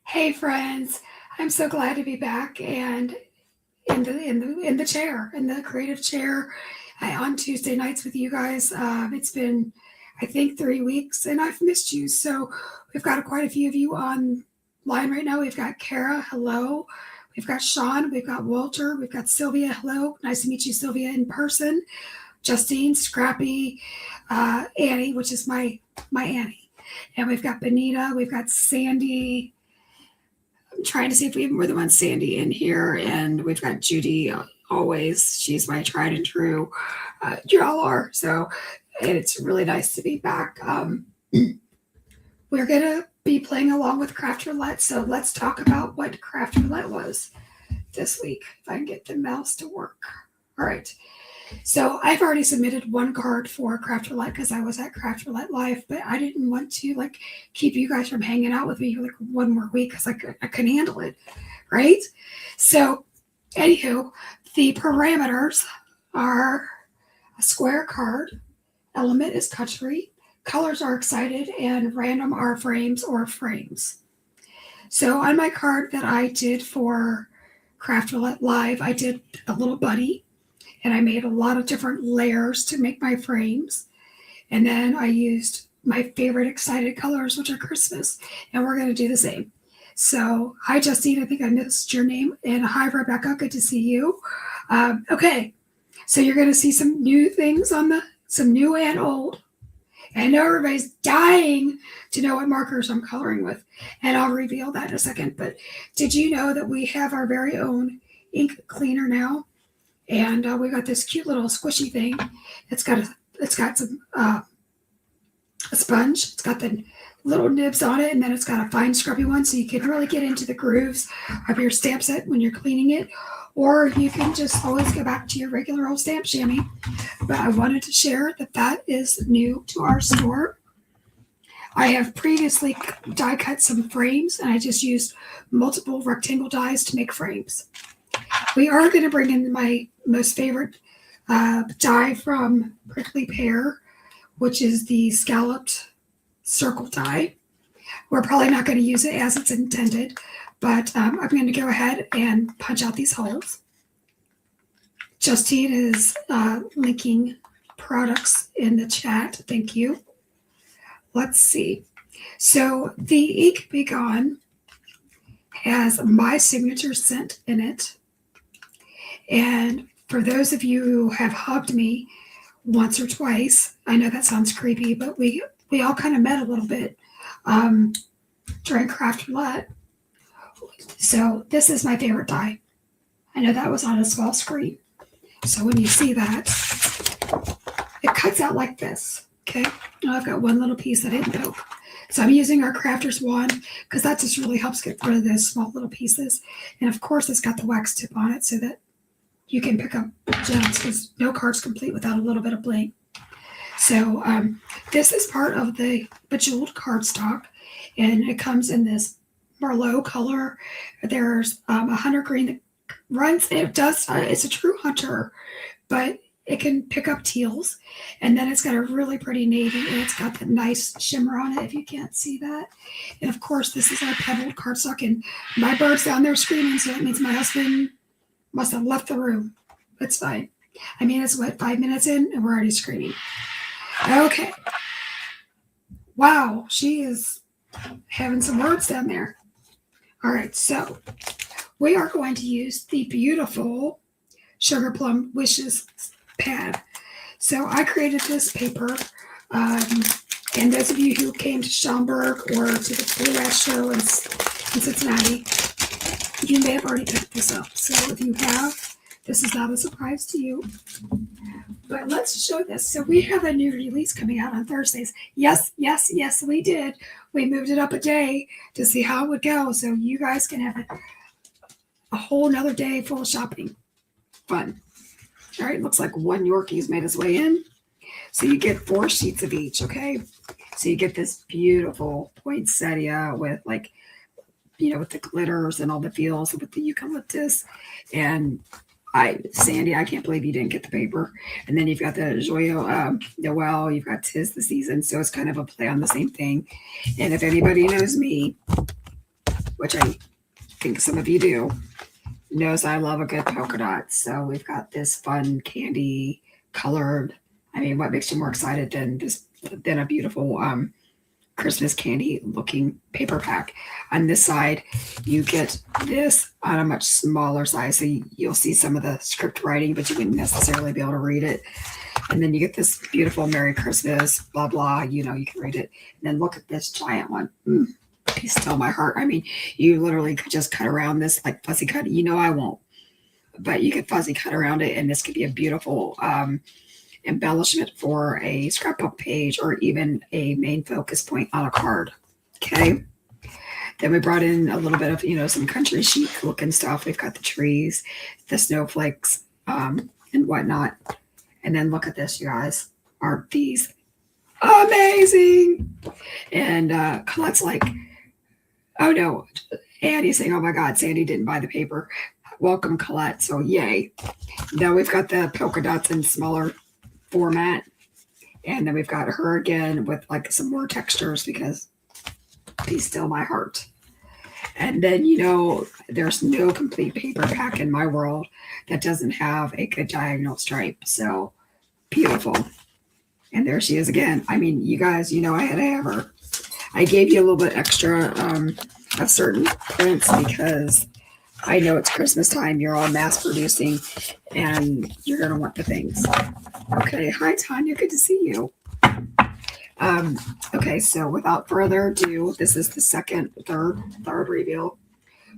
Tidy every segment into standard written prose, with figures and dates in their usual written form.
Hey friends, I'm so glad to be back and in the chair, in the creative chair, on Tuesday nights with you guys. It's been, I think, 3 weeks, and I've missed you. So we've got quite a few of you online right now. We've got Kara, hello. We've got Sean, we've got Walter, we've got Sylvia, hello. Nice to meet you, Sylvia, in person. Justine, Scrappy, Annie, which is my Annie, and we've got Benita, we've got Sandy. I'm trying to see if we have more than one Sandy in here, and we've got Judy always. She's my tried and true. You all are. So it's really nice to be back. We're going to be playing along with Craft Roulette. So let's talk about what Craft Roulette was this week, if I can get the mouse to work. All right. So I've already submitted one card for Craft Roulette because I was at Craft Roulette Live, but I didn't want to keep you guys from hanging out with me one more week because I couldn't handle it, right? So, anywho, the parameters are a square card, element is country, colors are excited, and random are frames or frames. So on my card that I did for Craft Roulette Live, I did a little buddy. And I made a lot of different layers to make my frames. And then I used my favorite excited colors, which are Christmas. And we're going to do the same. So, hi, Justine. I think I missed your name. And hi, Rebecca. Good to see you. Okay. So, you're going to see some new things some new and old. And I know everybody's dying to know what markers I'm coloring with. And I'll reveal that in a second. But did you know that we have our very own ink cleaner now? And we got this cute little squishy thing. It's got some a sponge. It's got the little nibs on it, and then it's got a fine scrubby one, so you can really get into the grooves of your stamp set when you're cleaning it. Or you can just always go back to your regular old stamp chamois. But I wanted to share that is new to our store. I have previously die cut some frames, and I just used multiple rectangle dies to make frames. We are going to bring in my most favorite die from Prickly Pear, which is the scalloped circle die. We're probably not going to use it as it's intended, but I'm going to go ahead and punch out these holes. Justine is linking products in the chat. Thank you. Let's see. So the Ink Be Gone has my signature scent in it. And for those of you who have hugged me once or twice, I know that sounds creepy, but we all kind of met a little bit during Craft Roulette. So this is my favorite die. I know that was on a small screen. So when you see that, it cuts out like this, okay? Now I've got one little piece that I didn't poke. So I'm using our crafter's wand because that just really helps get rid of those small little pieces. And of course, it's got the wax tip on it so that you can pick up gems because no card's complete without a little bit of bling. So this is part of the Bejeweled cardstock, and it comes in this Merlot color. There's a hunter green that runs. It's a true hunter, but it can pick up teals. And then it's got a really pretty navy, and it's got the nice shimmer on it if you can't see that. And of course, this is our pebbled cardstock, and my bird's down there screaming, so that means my husband must have left the room. It's fine. I mean, it's 5 minutes in and we're already screaming. Okay. Wow, she is having some words down there. All right, so we are going to use the beautiful Sugar Plum Wishes pad. So I created this paper. And those of you who came to Schaumburg or to the Blue Ash show in Cincinnati, you may have already picked this up. So if you have, this is not a surprise to you. But let's show this. So we have a new release coming out on Thursdays. Yes, we did. We moved it up a day to see how it would go. So you guys can have a whole nother day full of shopping. Fun. All right, looks like one Yorkie's made his way in. So you get 4 sheets of each, okay? So you get this beautiful poinsettia with with the glitters and all the feels with the eucalyptus. And Sandy, I can't believe you didn't get the paper. And then you've got the Joyeux Noel, you've got 'Tis the Season. So it's kind of a play on the same thing. And if anybody knows me, which I think some of you do, knows I love a good polka dot. So we've got this fun candy colored. I mean, what makes you more excited than a beautiful Christmas candy looking paper pack? On this side, you get this on a much smaller size, so you'll see some of the script writing, but you wouldn't necessarily be able to read it. And then you get this beautiful Merry Christmas, blah, blah, you can read it. And then look at this giant one. Peace still my heart. I mean, you literally could just cut around this like fuzzy cut. I won't, but you could fuzzy cut around it, and this could be a beautiful embellishment for a scrapbook page or even a main focus point on a card. Okay. Then we brought in a little bit of, some country chic looking stuff. We've got the trees, the snowflakes, and whatnot. And then look at this, you guys. Aren't these amazing? And Colette's like, oh no. Andy's saying, oh my God, Sandy didn't buy the paper. Welcome, Colette. So yay. Now we've got the polka dots in smaller format. And then we've got her again with like some more textures because be still my heart. And then, there's no complete paper pack in my world that doesn't have a good diagonal stripe. So beautiful. And there she is again. I mean, you guys, I had to have her. I gave you a little bit extra of certain prints because I know it's Christmas time. You're all mass producing and you're going to want the things. Okay. Hi, Tanya. Good to see you. Okay. So without further ado, this is the third reveal.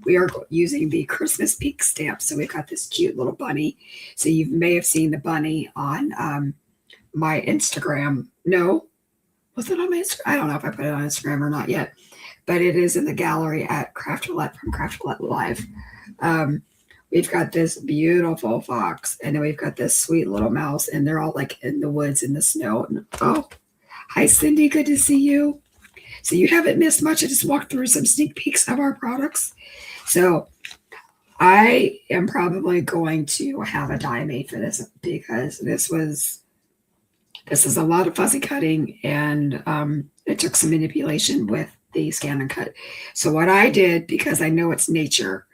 We are using the Christmas Peak stamp. So we've got this cute little bunny. So you may have seen the bunny on my Instagram. No, was it on my Instagram? I don't know if I put it on Instagram or not yet, but it is in the gallery at Roulette from Roulette Live. We've got this beautiful fox, and then we've got this sweet little mouse, and they're all like in the woods in the snow. And, oh, hi, Cindy. Good to see you. So you haven't missed much. I just walked through some sneak peeks of our products. So I am probably going to have a die made for this because this is a lot of fuzzy cutting, and it took some manipulation with the scan and cut. So what I did, because I know it's nature,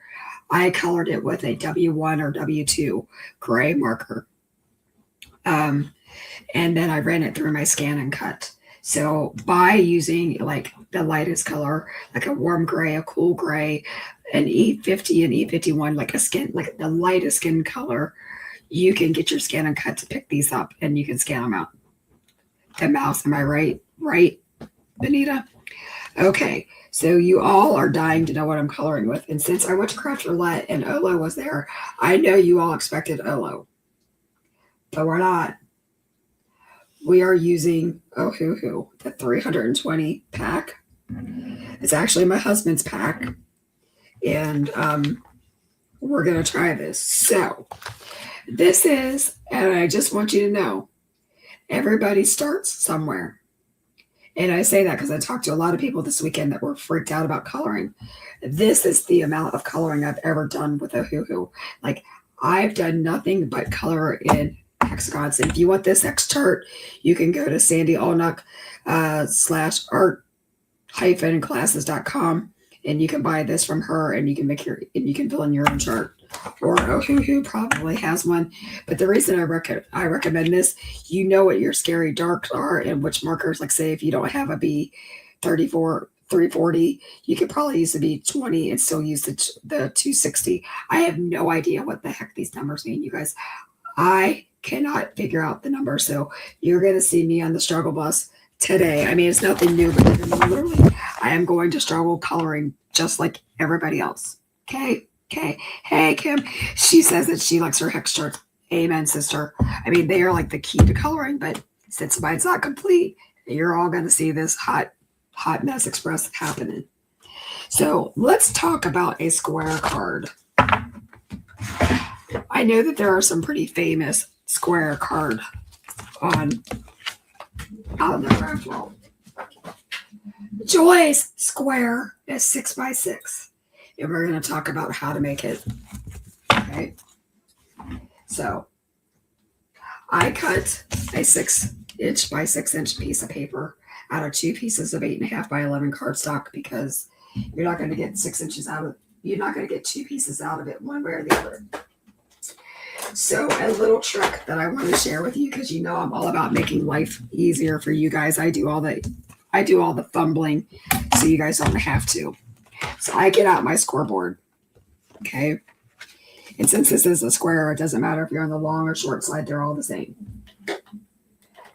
I colored it with a W1 or W2 gray marker. And then I ran it through my scan and cut. So by using like the lightest color, like a warm gray, a cool gray, an E50 and E51, like the lightest skin color, you can get your scan and cut to pick these up and you can scan them out. The mouse, am I right? Right, Benita? Okay, so you all are dying to know what I'm coloring with. And since I went to Craft Roulette and Olo was there, I know you all expected Olo. But we're not. We are using the 320 pack. It's actually my husband's pack. And we're going to try this. So this is, and I just want you to know, everybody starts somewhere. And I say that because I talked to a lot of people this weekend that were freaked out about coloring. This is the amount of coloring I've ever done with a hoo-hoo. Like, I've done nothing but color in hexagons. And if you want this next chart, you can go to Sandy Allnuck /art-classes.com and you can buy this from her and you can fill in your own chart. Or Ohuhu probably has one. But the reason I recommend this, you know what your scary darks are and which markers, like say if you don't have a B34 340, you could probably use the B20 and still use the 260. I have no idea what the heck these numbers mean, you guys. I cannot figure out the number. So you're going to see me on the struggle bus today. I mean, it's nothing new, but literally I am going to struggle coloring just like everybody else. Okay. Hey, Kim. She says that she likes her hex charts. Amen, sister. I mean, they are like the key to coloring, but since mine's not complete, you're all going to see this hot mess express happening. So let's talk about a square card. I know that there are some pretty famous square card on the craft roll. Joy's square is 6x6. And we're going to talk about how to make it. Okay. So I cut a 6" by 6" piece of paper out of 2 pieces of 8.5 by 11 cardstock because You're not going to get 6 inches out of, you're not going to get 2 pieces out of it one way or the other. So a little trick that I want to share with you, because you know I'm all about making life easier for you guys. I do all the fumbling so you guys don't have to. So I get out my scoreboard. Okay. And since this is a square, it doesn't matter if you're on the long or short side, they're all the same.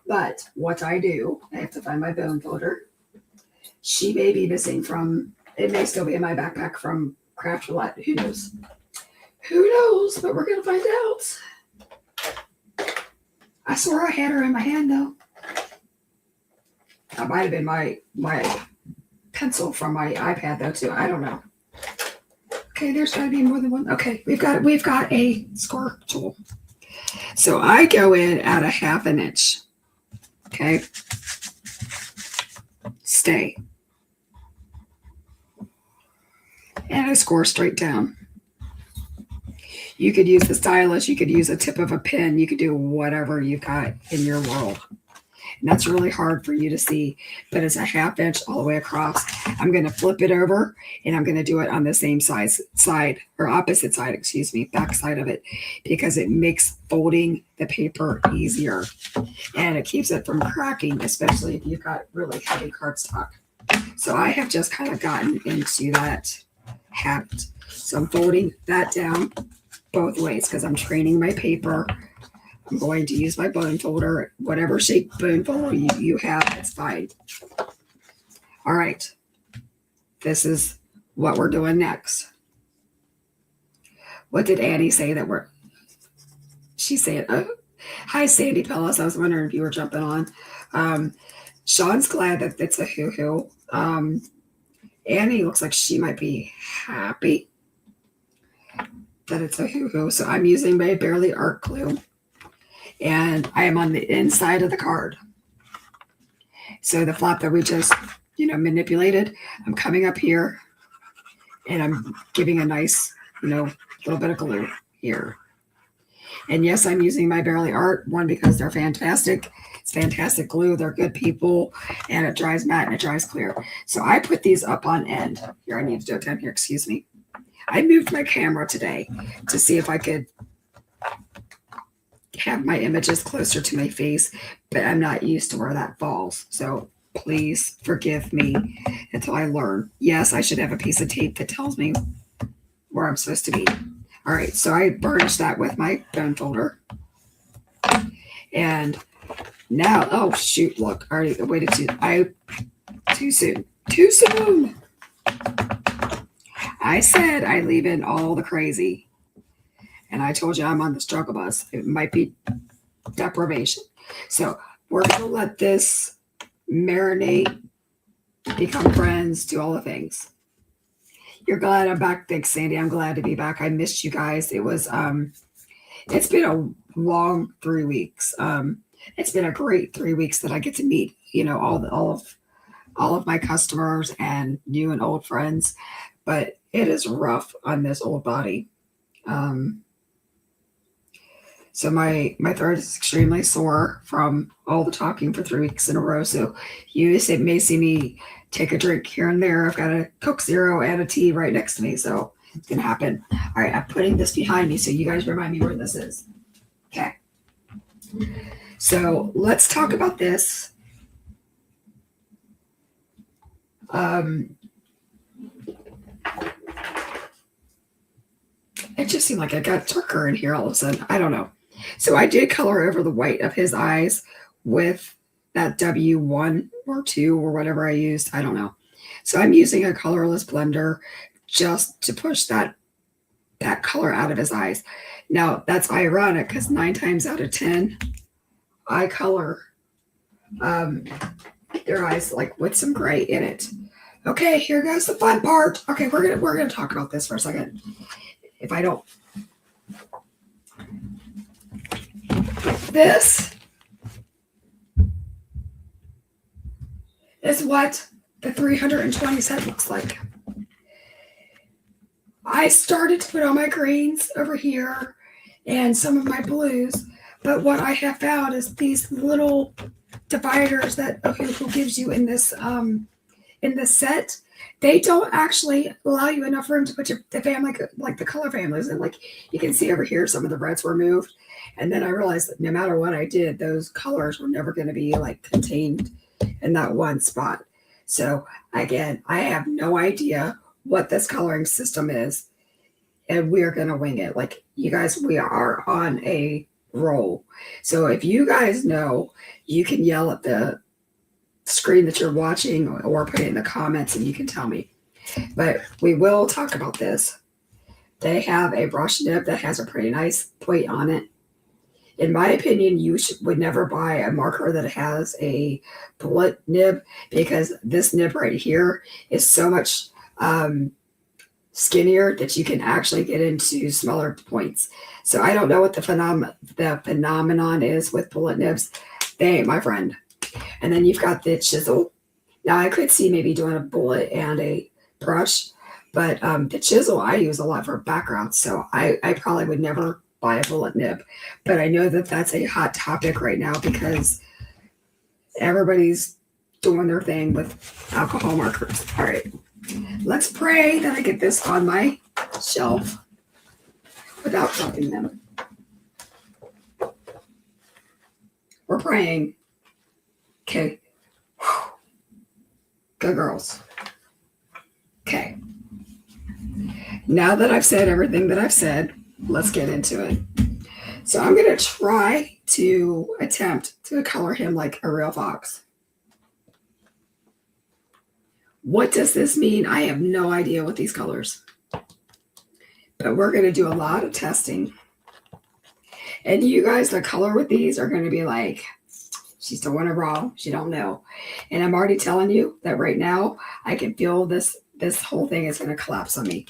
But what I do, I have to find my bone folder. She may be missing from, it may still be in my backpack from Craft Roulette. Who knows? Who knows? But we're going to find out. I swore I had her in my hand, though. That might have been my pencil from my iPad, though, too. I don't know. Okay, there's got to be more than one. Okay, we've got a score tool. So I go in at a 1/2 inch. Okay. Stay. And I score straight down. You could use the stylus. You could use a tip of a pen. You could do whatever you've got in your world. And that's really hard for you to see, but it's a 1/2 inch all the way across. I'm going to flip it over and I'm going to do it on the same side or opposite side, excuse me, back side of it, because it makes folding the paper easier and it keeps it from cracking, especially if you've got really heavy cardstock. So I have just kind of gotten into that habit. So I'm folding that down both ways because I'm training my paper. I'm going to use my bone folder, whatever shape bone folder you have, that's fine. All right. This is what we're doing next. What did Annie say that she's saying, oh, hi, Sandy Pellis. I was wondering if you were jumping on. Sean's glad that it's a hoo-hoo. Annie looks like she might be happy that it's a hoo-hoo. So I'm using my Barely Art glue. And I am on the inside of the card. So the flap that we just, manipulated, I'm coming up here and I'm giving a nice, little bit of glue here. And yes, I'm using my Barely Art one because they're fantastic. It's fantastic glue. They're good people and it dries matte and it dries clear. So I put these up on end. Here, I need to do it down here. Excuse me. I moved my camera today to see if I could have my images closer to my face, but I'm not used to where that falls. So please forgive me until I learn. Yes, I should have a piece of tape that tells me where I'm supposed to be. All right, so I burnished that with my bone folder. And now, oh shoot, look, I already waited too soon. Too soon. I said I leave in all the crazy. And I told you I'm on the struggle bus. It might be deprivation. So we're going to let this marinate, become friends, do all the things. You're glad I'm back. Thanks, Sandy. I'm glad to be back. I missed you guys. It was, it's been a long 3 weeks. It's been a great 3 weeks that I get to meet, all of my customers and new and old friends. But it is rough on this old body. So my throat is extremely sore from all the talking for 3 weeks in a row. So you may see me take a drink here and there. I've got a Coke Zero and a tea right next to me. So it's going to happen. All right, I'm putting this behind me so you guys remind me where this is. Okay. So let's talk about this. It just seemed like I got darker in here all of a sudden. I don't know. So I did color over the white of his eyes with that W1 or 2 or whatever I used. I don't know. So I'm using a colorless blender just to push that color out of his eyes. Now, that's ironic because 9 times out of 10, I color their eyes like with some gray in it. Okay, here goes the fun part. Okay, we're gonna talk about this for a second. If I don't, this is what the 320 set looks like. I started to put on my greens over here and some of my blues, but what I have found is these little dividers that who gives you in this in the set, they don't actually allow you enough room to put the family, like the color families. And like you can see over here, some of the reds were moved. And then I realized that no matter what I did, those colors were never going to be like contained in that one spot. So again, I have no idea what this coloring system is, and we're going to wing it. Like you guys, we are on a roll. So if you guys know, you can yell at the screen that you're watching or put it in the comments and you can tell me. But we will talk about this. They have a brush nib that has a pretty nice point on it. In my opinion, you would never buy a marker that has a bullet nib, because this nib right here is so much skinnier that you can actually get into smaller points. So I don't know what the phenomenon is with bullet nibs. They ain't my friend. And then you've got the chisel. Now I could see maybe doing a bullet and a brush, but the chisel I use a lot for backgrounds, so I probably would never buy a bullet nib. But I know that that's a hot topic right now because everybody's doing their thing with alcohol markers. All right, let's pray that I get this on my shelf without dropping them. We're praying. Okay. Good girls. Okay. Now that I've said everything that I've said, let's get into it. So I'm going to try to attempt to color him like a real fox. What does this mean? I have no idea what these colors. But we're going to do a lot of testing. And you guys that color with these are going to be like, she's doing it wrong. She don't know. And I'm already telling you that right now I can feel this whole thing is going to collapse on me.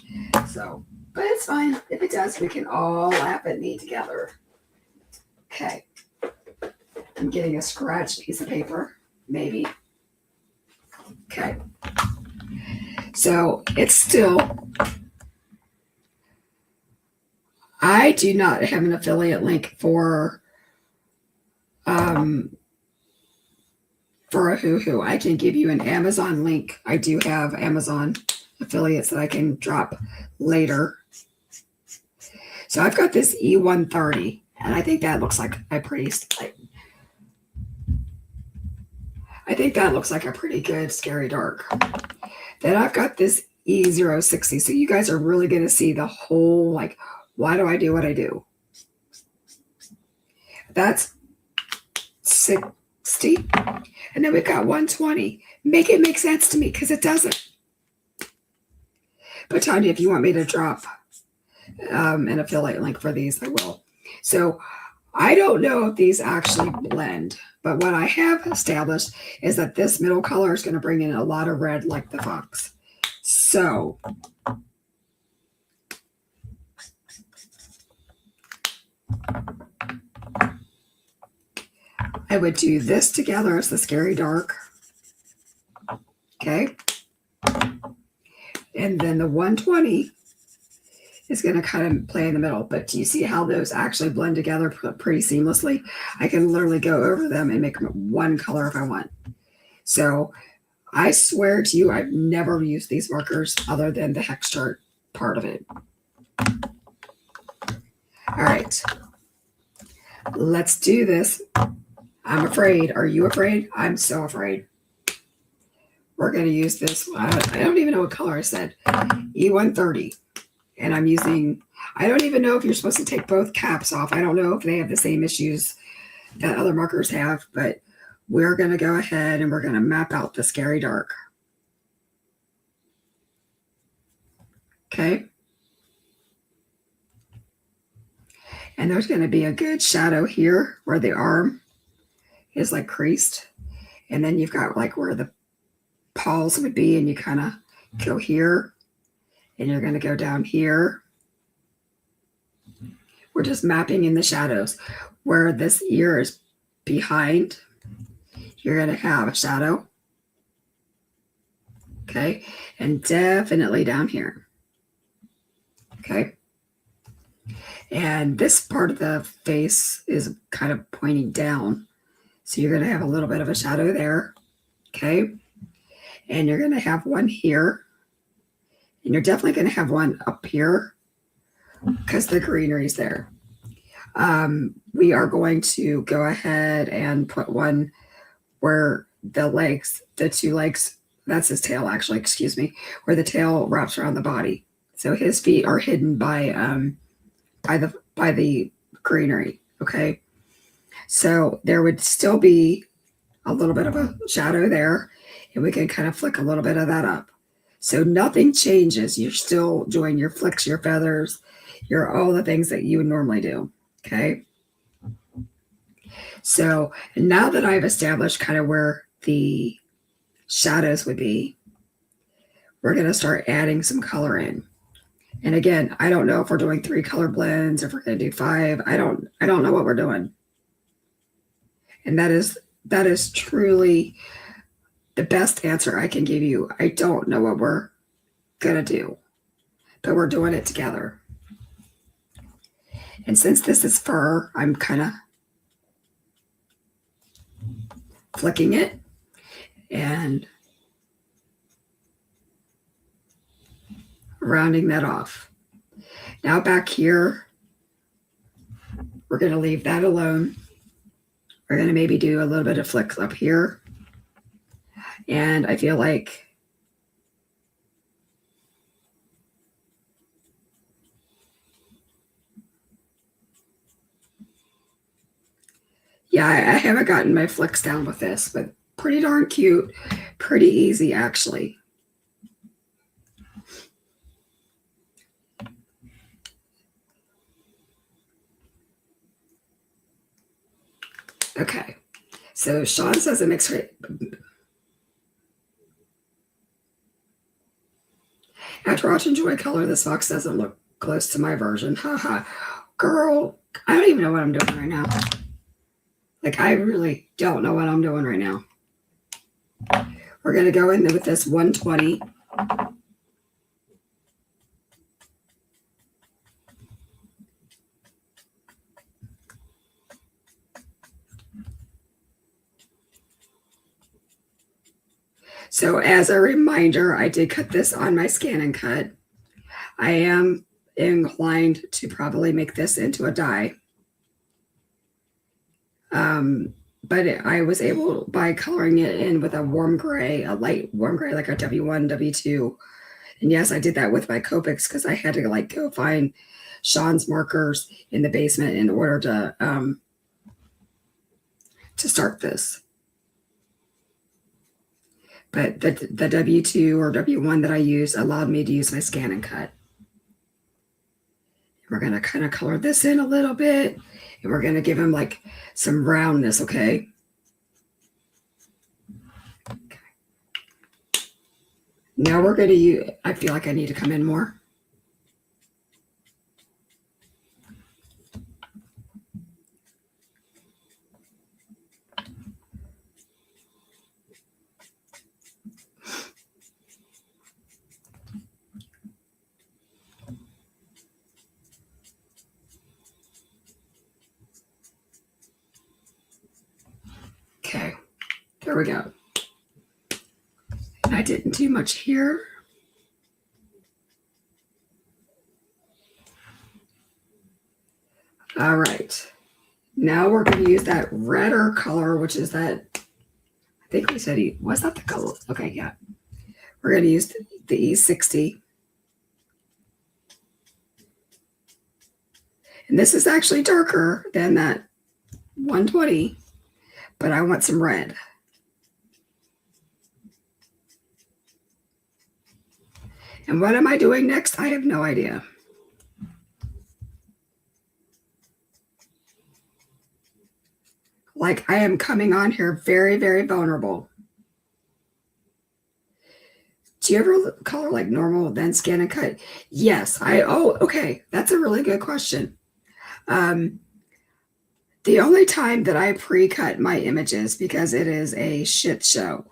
So, but it's fine. If it does, we can all laugh at me together. Okay. I'm getting a scratched piece of paper, maybe. Okay. So it's still, I do not have an affiliate link for a hoo-hoo. I can give you an Amazon link. I do have Amazon affiliates that I can drop later. So I've got this E130, and I think that looks like a pretty, I think that looks like a pretty good scary dark. Then I've got this E060. So you guys are really going to see the whole, like, why do I do what I do? That's 60. And then we've got 120. Make it make sense to me, because it doesn't. But Tanya, if you want me to drop an affiliate link for these, I will. So I don't know if these actually blend, but what I have established is that this middle color is going to bring in a lot of red like the fox. So I would do this together as the scary dark. Okay. And then the 120 is going to kind of play in the middle. But do you see how those actually blend together pretty seamlessly? I can literally go over them and make them one color if I want. So I swear to you, I've never used these markers other than the hex chart part of it. All right. Let's do this. I'm afraid. Are you afraid? I'm so afraid. We're going to use this. I don't even know what color I said. E130. And I'm using, I don't even know if you're supposed to take both caps off. I don't know if they have the same issues that other markers have, but we're going to go ahead and we're going to map out the scary dark. Okay. And there's going to be a good shadow here where the arm is like creased. And then you've got like where the paws would be, and you kind of go here. And you're going to go down here. We're just mapping in the shadows. Where this ear is behind, you're going to have a shadow. Okay. And definitely down here. Okay. And this part of the face is kind of pointing down. So you're going to have a little bit of a shadow there. Okay. and you're going to have one here, and you're definitely going to have one up here because the greenery's there. We are going to go ahead and put one where the two legs, that's his tail actually, excuse me, where the tail wraps around the body. So his feet are hidden by the greenery. Okay. So there would still be a little bit of a shadow there, and we can kind of flick a little bit of that up. So nothing changes. You're still doing your flicks, your feathers, all the things that you would normally do. Okay. So now that I've established kind of where the shadows would be, we're going to start adding some color in. And again, I don't know if we're doing 3 color blends, if we're going to do 5. I don't know what we're doing. And that is truly the best answer I can give you. I don't know what we're going to do, but we're doing it together. And since this is fur, I'm kind of flicking it and rounding that off. Now back here, we're going to leave that alone. We're going to maybe do a little bit of flicks up here. And I feel like I haven't gotten my flicks down with this, but pretty darn cute, pretty easy actually. Okay, so Sean says it makes great. After watching Joy color, this fox doesn't look close to my version. Haha, girl, I don't even know what I'm doing right now. Like, I really don't know what I'm doing right now. We're going to go in with this 120. So as a reminder, I did cut this on my Scan and Cut. I am inclined to probably make this into a die. But I was able, by coloring it in with a warm gray, a light warm gray, like a W1, W2. And yes, I did that with my Copics because I had to like go find Sean's markers in the basement in order to start this. But the W2 or W1 that I used allowed me to use my Scan and Cut. We're going to kind of color this in a little bit, and we're going to give him like some roundness, okay? Now we're going to use, I feel like I need to come in more. Okay, there we go. I didn't do much here. All right. Now we're going to use that redder color, which is that, I think we said, was that the color? Okay, yeah. We're going to use the E60. And this is actually darker than that 120, but I want some red. And what am I doing next? I have no idea. Like, I am coming on here very, very vulnerable. Do you ever color like normal, then Scan and Cut? Yes. Okay. That's a really good question. The only time that I pre-cut my images, because it is a shit show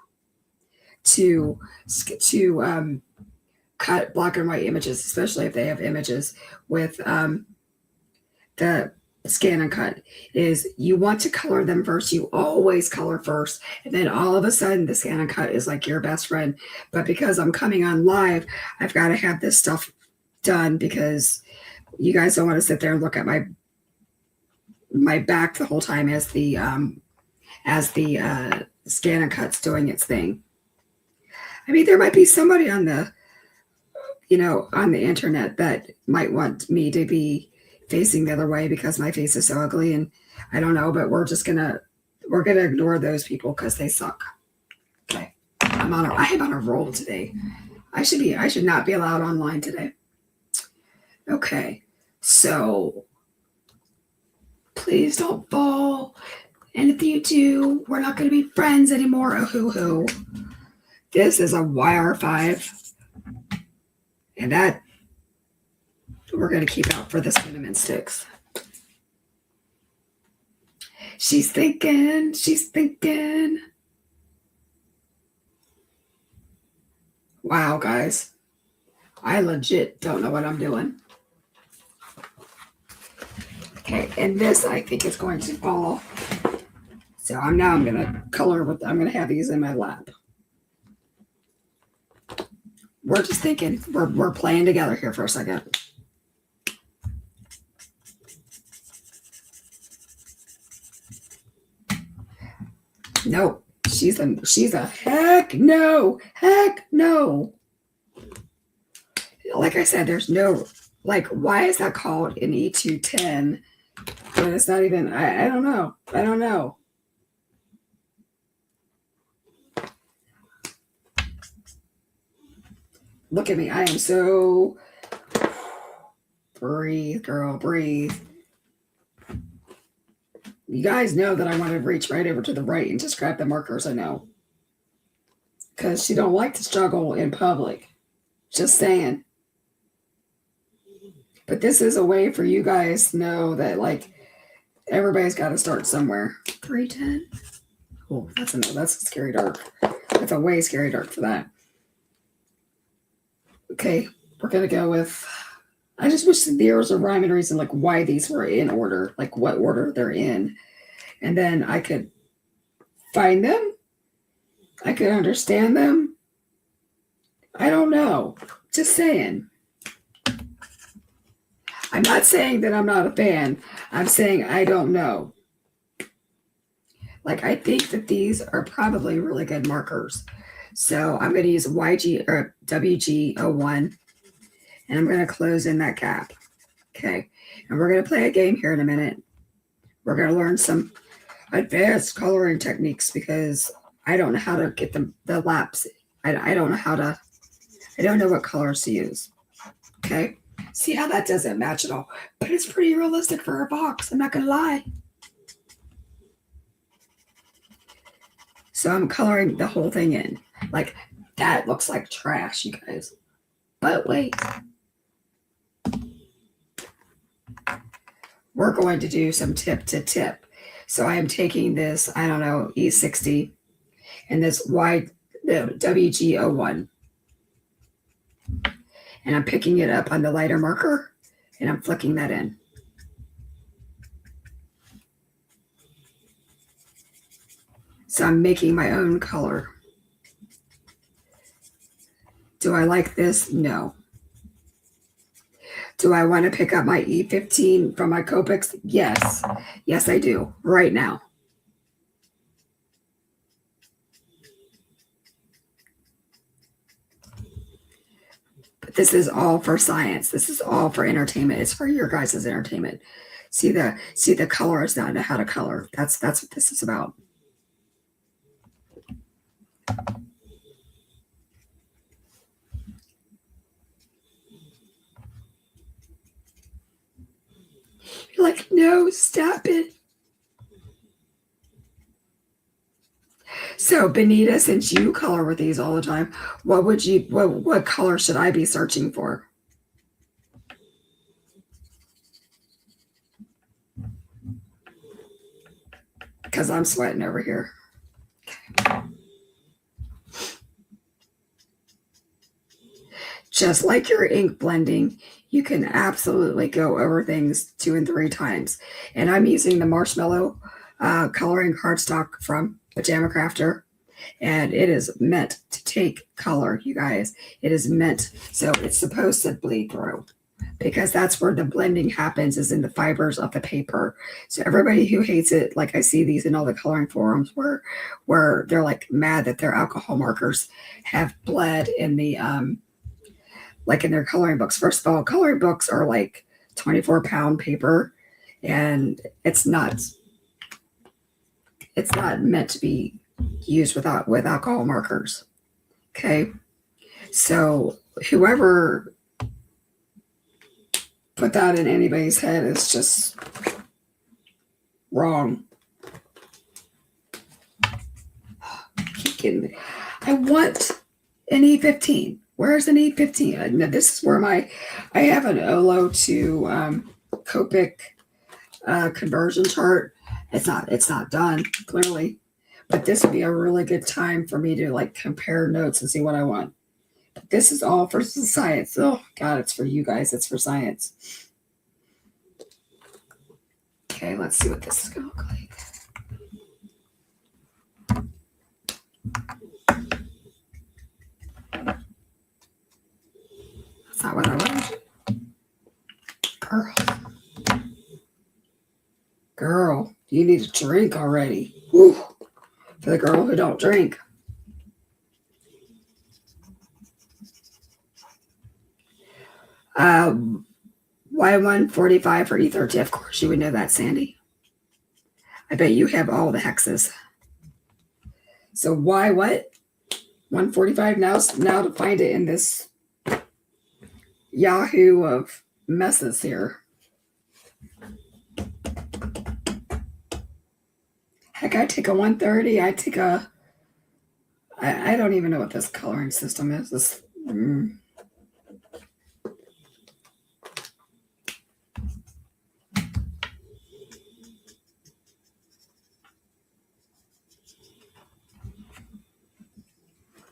to cut black and white images, especially if they have images with the scan and cut is you want to color them first. You always color first. And then all of a sudden the scan and cut is like your best friend. But because I'm coming on live, I've got to have this stuff done because you guys don't want to sit there and look at my back the whole time as the scan and cut's doing its thing. I mean, there might be somebody on the internet that might want me to be facing the other way because my face is so ugly, and I don't know, but we're gonna ignore those people because they suck. Okay. I am on a roll today. I should not be allowed online today. Okay. So please don't fall. And if you do, we're not going to be friends anymore. Oh, hoo. This is a YR5. And that we're going to keep out for the cinnamon sticks. She's thinking. Wow, guys. I legit don't know what I'm doing. Okay, and this I think is going to fall. So I'm going to color with, I'm going to have these in my lap. We're just thinking, we're playing together here for a second. Nope. She's a heck no. Like I said, there's no, like, why is that called an E210? But it's not even, I don't know. Look at me. I am so, breathe, girl, breathe. You guys know that I want to reach right over to the right and just grab the markers, I know. Because she don't like to struggle in public. Just saying. But this is a way for you guys to know that, like, everybody's got to start somewhere. 310. Oh, that's a scary dark. That's a way scary dark for that. Okay, we're going to go with, I just wish there was a rhyme and reason, like, why these were in order, like what order they're in. And then I could find them. I could understand them. I don't know. Just saying. I'm not saying that I'm not a fan. I'm saying I don't know. Like, I think that these are probably really good markers. So I'm going to use YG or WG01, and I'm going to close in that gap. Okay. And we're going to play a game here in a minute. We're going to learn some advanced coloring techniques because I don't know how to get the laps. I don't know what colors to use. Okay. See how that doesn't match at all, but it's pretty realistic for a box. I'm not going to lie. So I'm coloring the whole thing in. Like, that looks like trash, you guys. But wait. We're going to do some tip to tip. So I am taking this, I don't know, E60 and this WG01. And I'm picking it up on the lighter marker and I'm flicking that in. So I'm making my own color. Do I like this? No. Do I want to pick up my E15 from my Copics? Yes. Yes, I do. Right now. But this is all for science. This is all for entertainment. It's for your guys' entertainment. See the colors now, know how to color. That's what this is about. You're like, no, stop it. So, Benita, since you color with these all the time, what color should I be searching for? Because I'm sweating over here. Okay. just like your ink blending, you can absolutely go over things 2 and 3 times. And I'm using the marshmallow coloring cardstock from Pajama Crafter, and it is meant to take color, you guys. It is meant, so it's supposed to bleed through, because that's where the blending happens, is in the fibers of the paper. So everybody who hates it, like I see these in all the coloring forums where they're like mad that their alcohol markers have bled in the like in their coloring books. First of all, coloring books are like 24-pound paper, and it's not meant to be used with alcohol markers. Okay, so whoever put that in anybody's head is just wrong. Keep kidding me. I want an E15. Where's an E15? Now, this is where I have an Olo to Copic conversion chart. It's not done, clearly, but this would be a really good time for me to like compare notes and see what I want. But this is all for science. Oh God, it's for you guys. It's for science. Okay, let's see what this is going to look like. That's not what I want. Girl, you need a drink already. Whew. For the girl who don't drink. Y145 for E13. Of course, you would know that, Sandy. I bet you have all the hexes. So why what? 145 now to find it in this Yahoo of messes here. Heck, I take a 130. I take a... I don't even know what this coloring system is. This...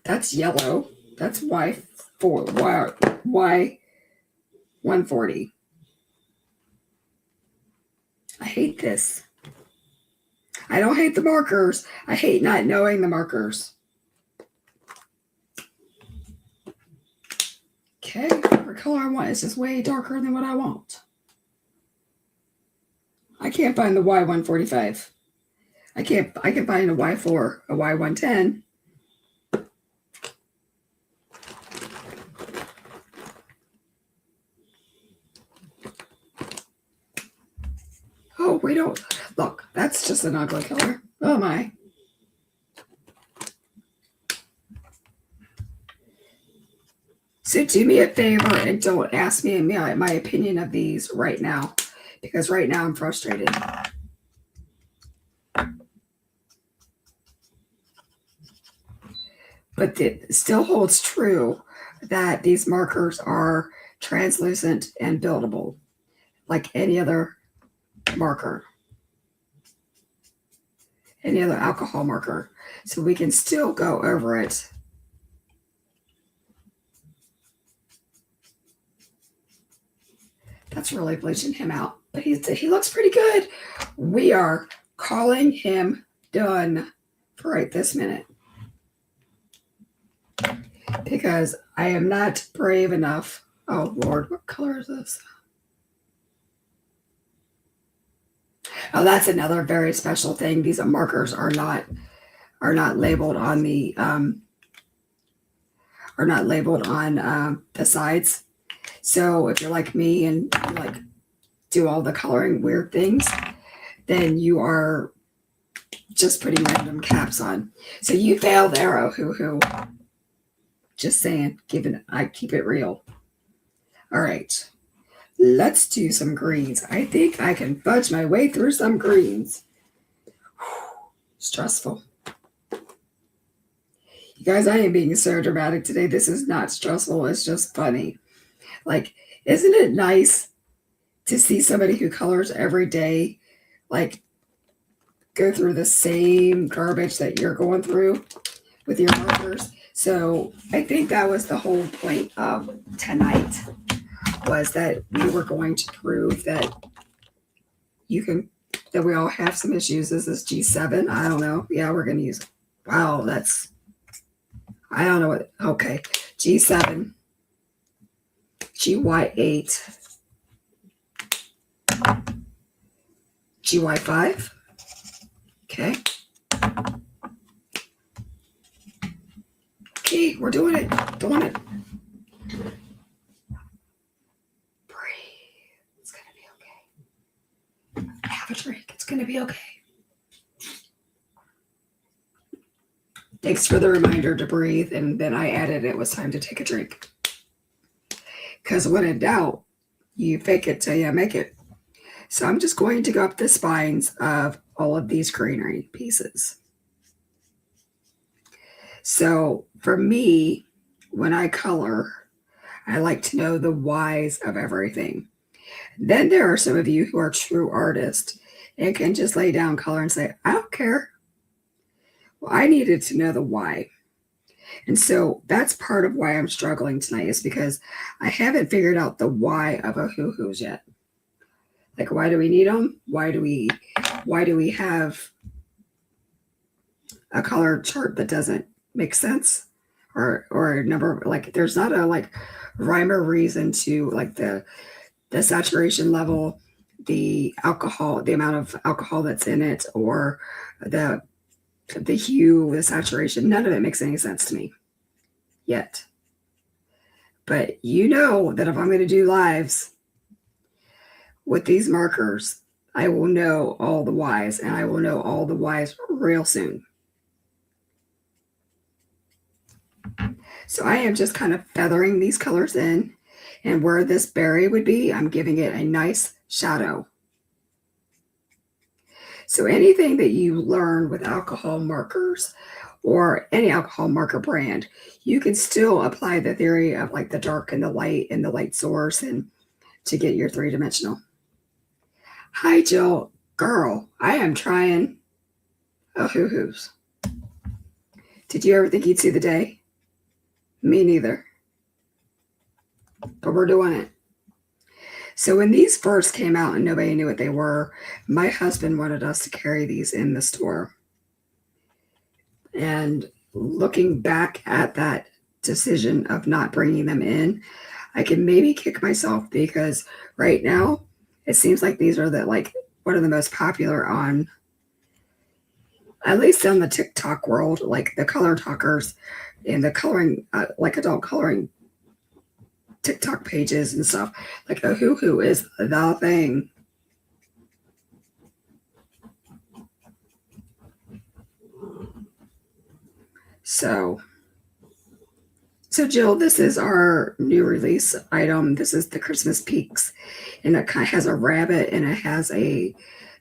That's yellow. That's Y140. I hate this. I don't hate the markers. I hate not knowing the markers. Okay, whatever color I want is just way darker than what I want. I can't find the Y145. I can find a Y4, a Y110. Oh, we don't look. That's just an ugly color. Oh my. So do me a favor and don't ask me my opinion of these right now, because right now I'm frustrated. But it still holds true that these markers are translucent and buildable, like any other marker, any other alcohol marker. So we can still go over it. That's really bleaching him out, but he looks pretty good. We are calling him done for right this minute, because I am not brave enough. Oh Lord, what color is this? Oh, that's another very special thing. These markers are not labeled on the the sides. So if you're like me and you like do all the coloring weird things, then you are just putting random caps on. So you failed, Arrow. Hoo. Just saying. I keep it real. All right. Let's do some greens. I think I can fudge my way through some greens. Stressful. You guys, I am being so dramatic today. This is not stressful. It's just funny. Like, isn't it nice to see somebody who colors every day, like, go through the same garbage that you're going through with your markers? So I think that was the whole point of tonight, was that we were going to prove that you can, that we all have some issues. This is G7. I don't know. Yeah, we're going to use, wow, that's, I don't know what, okay. G7, GY8, GY5. Okay. Okay, we're doing it. Doing it. Breathe. It's going to be okay. Have a drink. It's going to be okay. Thanks for the reminder to breathe. And then I added it was time to take a drink. Because when in doubt, you fake it till you make it. So I'm just going to go up the spines of all of these greenery pieces. So for me, when I color, I like to know the whys of everything. Then there are some of you who are true artists and can just lay down color and say, I don't care. Well, I needed to know the why. And so that's part of why I'm struggling tonight, is because I haven't figured out the why of a hoo-hoos yet. Like, why do we need them? Why do we have a color chart that doesn't make sense? Or a number, like, there's not a like rhyme or reason to like the saturation level, the alcohol, the amount of alcohol that's in it, or the hue, the saturation. None of it makes any sense to me yet. But you know that if I'm going to do lives with these markers, I will know all the whys, and I will know all the whys real soon. So I am just kind of feathering these colors in, and where this berry would be, I'm giving it a nice shadow. So anything that you learn with alcohol markers or any alcohol marker brand, you can still apply the theory of like the dark and the light source, and to get your three-dimensional. Hi, Jill. Girl, I am trying a hoo-hoos. Did you ever think you'd see the day? Me neither. But we're doing it. So when these first came out and nobody knew what they were, my husband wanted us to carry these in the store. And looking back at that decision of not bringing them in, I can maybe kick myself, because right now it seems like these are one of the most popular on, at least in the TikTok world, like the color talkers and the coloring, like adult coloring TikTok pages and stuff. Like a hoo-hoo is the thing. So Jill, this is our new release item. This is the Christmas Peaks, and it kind of has a rabbit and it has a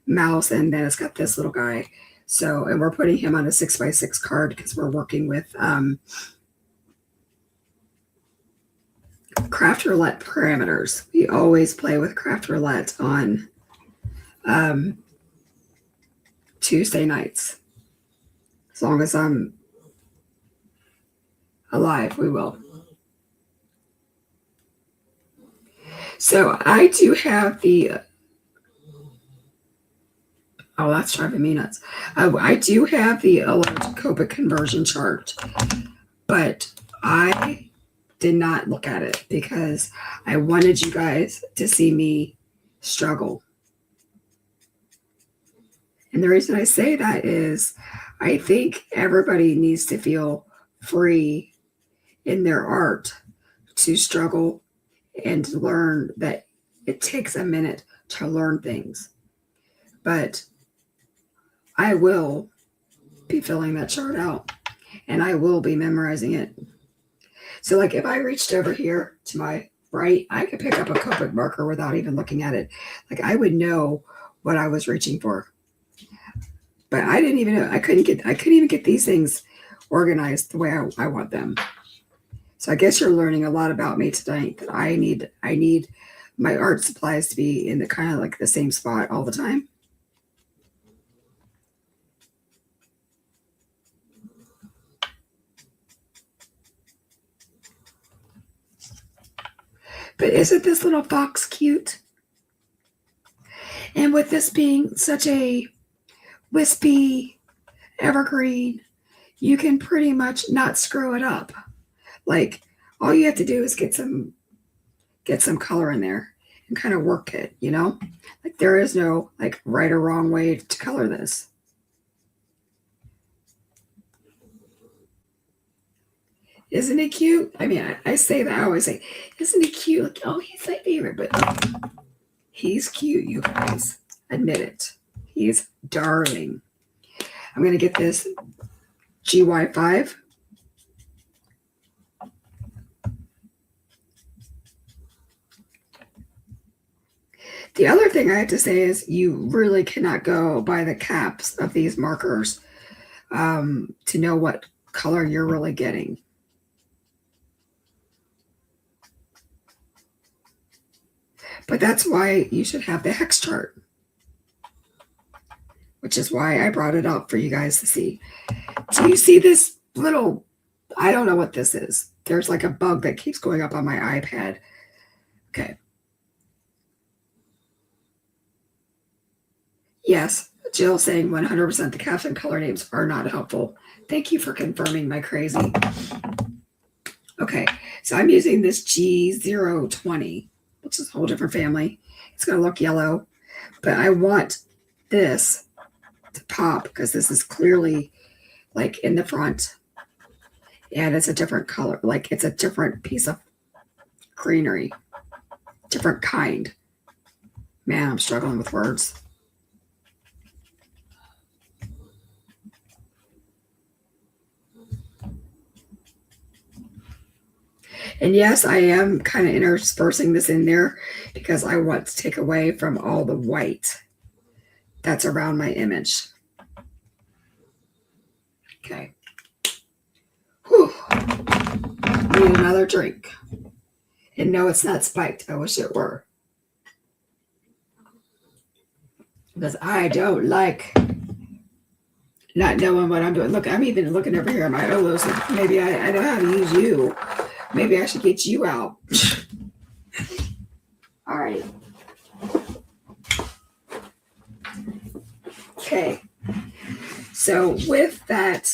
mouse, and then it's got this little guy. So, and we're putting him on a 6x6 card because we're working with Craft Roulette parameters. We always play with Craft Roulette on Tuesday nights. As long as I'm alive, we will. So I do have the, oh, that's driving me nuts. I do have the Copic conversion chart, but I did not look at it because I wanted you guys to see me struggle. And the reason I say that is I think everybody needs to feel free in their art to struggle and to learn that it takes a minute to learn things. But I will be filling that chart out, and I will be memorizing it. So like if I reached over here to my right, I could pick up a Copic marker without even looking at it. Like I would know what I was reaching for. But I didn't even know, I couldn't even get these things organized the way I want them. So I guess you're learning a lot about me tonight, that I need my art supplies to be in the kind of like the same spot all the time. But isn't this little fox cute? And with this being such a wispy evergreen, you can pretty much not screw it up. Like, all you have to do is get some color in there and kind of work it, you know? Like, there is no like right or wrong way to color this. Isn't he cute? I mean, I say that, I always say, isn't he cute? Like, oh, he's my favorite, but he's cute, you guys. Admit it. He's darling. I'm going to get this GY5. The other thing I have to say is you really cannot go by the caps of these markers to know what color you're really getting. But that's why you should have the hex chart, which is why I brought it up for you guys to see. Do you see this little, I don't know what this is. There's like a bug that keeps going up on my iPad. Okay. Yes, Jill saying 100% the caption color names are not helpful. Thank you for confirming my crazy. Okay, so I'm using this G020, which is a whole different family. It's going to look yellow, but I want this to pop because this is clearly like in the front and it's a different color. Like it's a different piece of greenery, different kind. Man, I'm struggling with words. And yes, I am kind of interspersing this in there because I want to take away from all the white that's around my image. Okay. Whew. Need another drink. And no, it's not spiked. I wish it were. Because I don't like not knowing what I'm doing. Look, I'm even looking over here at my Olos. Maybe I know how to use you. Maybe I should get you out. All right. Okay. So with that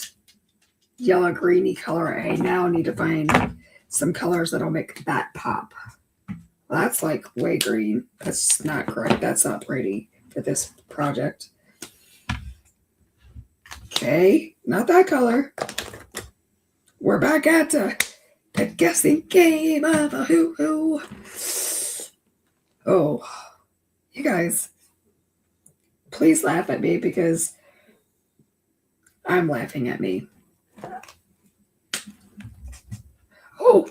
yellow greeny color, I now need to find some colors that'll make that pop. Well, that's like way green. That's not great. That's not pretty for this project. Okay, not that color. We're back at the guessing game of a hoo-hoo. Oh, you guys, please laugh at me because I'm laughing at me. Oh,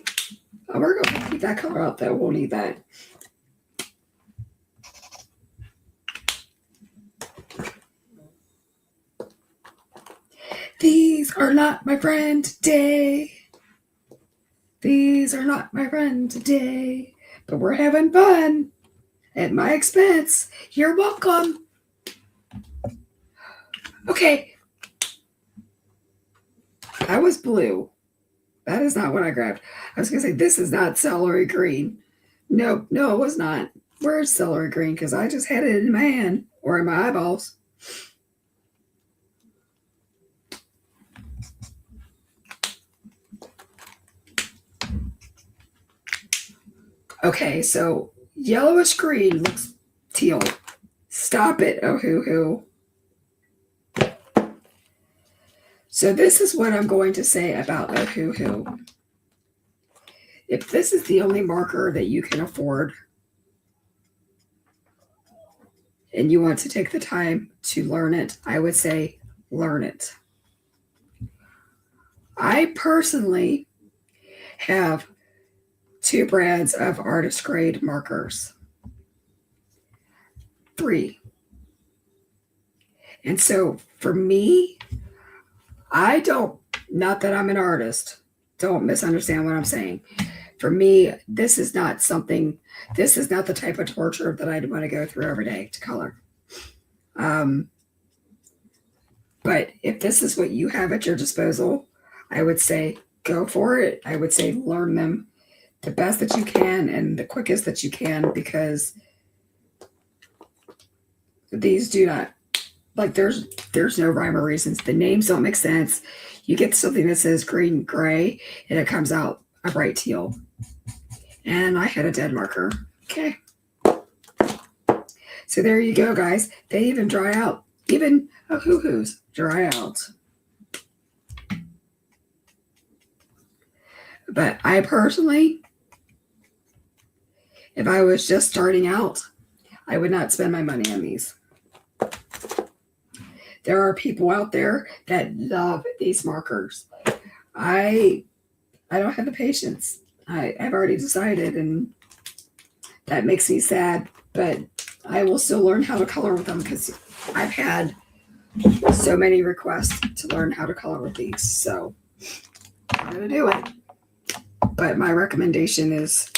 we're going to keep that color out though. We'll need that. These are not my friend today. These are not my friend today. But we're having fun at my expense. You're welcome. Okay. That was blue. That is not what I grabbed. I was going to say, this is not celery green. No, it was not. Where's celery green? Because I just had it in my hand or in my eyeballs. Okay, so yellowish green looks teal. Stop it, oh hoo-hoo. So this is what I'm going to say about oh hoo-hoo. If this is the only marker that you can afford and you want to take the time to learn it, I would say learn it. I personally have 2 brands of artist grade markers. 3. And so for me, I don't, not that I'm an artist, don't misunderstand what I'm saying. For me, this is not the type of torture that I'd want to go through every day to color. But if this is what you have at your disposal, I would say go for it. I would say learn them. the best that you can and the quickest that you can, because these do not, like, there's no rhyme or reasons. The names don't make sense. You get something that says green gray and it comes out a bright teal. And I had a dead marker. Okay. So there you go, guys. They even dry out. Even hoo-hoos dry out. But I personally, if I was just starting out, I would not spend my money on these. There are people out there that love these markers. I don't have the patience. I've already decided, and that makes me sad. But I will still learn how to color with them because I've had so many requests to learn how to color with these. So I'm going to do it. But my recommendation is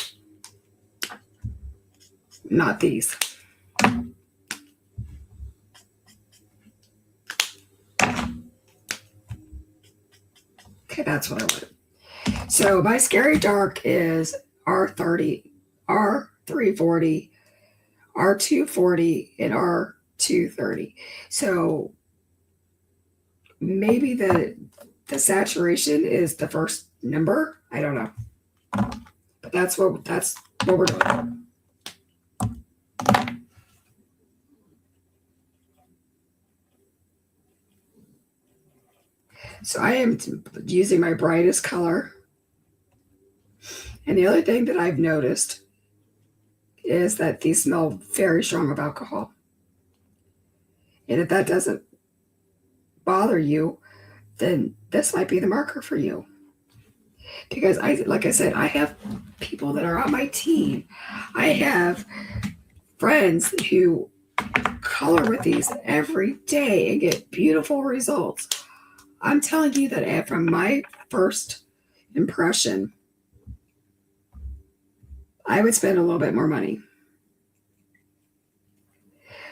not these. Okay, that's what I wanted. So my Scary Dark is R30, R340, R240, and R230. So maybe the saturation is the first number. I don't know. But that's what we're doing. So I am using my brightest color. And the other thing that I've noticed is that these smell very strong of alcohol. And if that doesn't bother you, then this might be the marker for you. Because like I said, I have people that are on my team. I have friends who color with these every day and get beautiful results. I'm telling you that from my first impression, I would spend a little bit more money.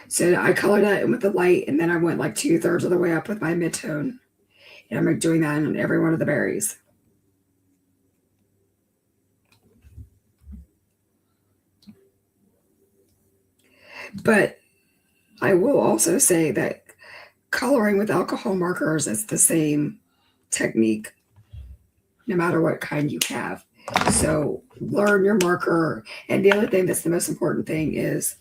So I colored that with the light, and then I went like 2/3 of the way up with my midtone. And I'm doing that on every one of the berries. But I will also say that coloring with alcohol markers is the same technique no matter what kind you have. So learn your marker. And the other thing that's the most important thing is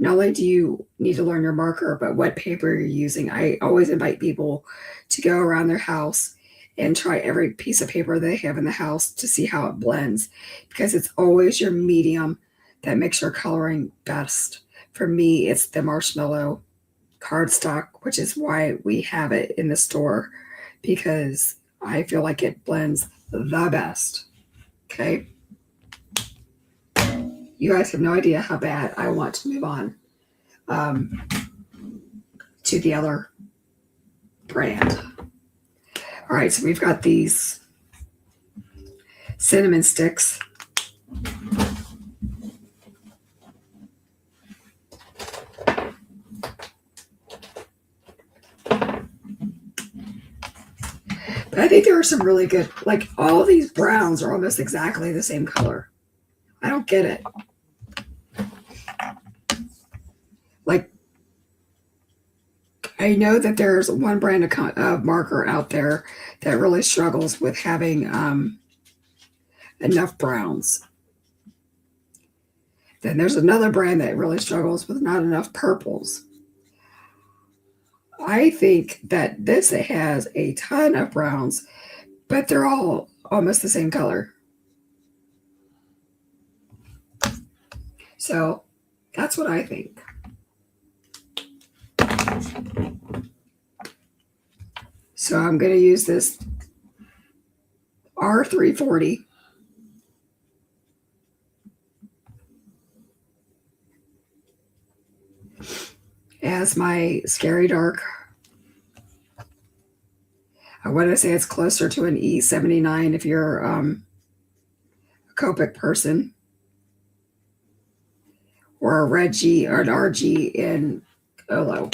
not only do you need to learn your marker, but what paper you're using. I always invite people to go around their house and try every piece of paper they have in the house to see how it blends, because it's always your medium that makes your coloring best. For me, it's the marshmallow cardstock, which is why we have it in the store, because I feel like it blends the best. Okay. You guys have no idea how bad I want to move on to the other brand. All right, so we've got these cinnamon sticks. But I think there are some really good, like all of these browns are almost exactly the same color. I don't get it. Like, I know that there's one brand of marker out there that really struggles with having enough browns. Then there's another brand that really struggles with not enough purples. I think that this has a ton of browns, but they're all almost the same color. So that's what I think. So I'm going to use this R340. As my Scary Dark. I want to say it's closer to an E79 if you're a Copic person, or a Red G or an RG in Olo.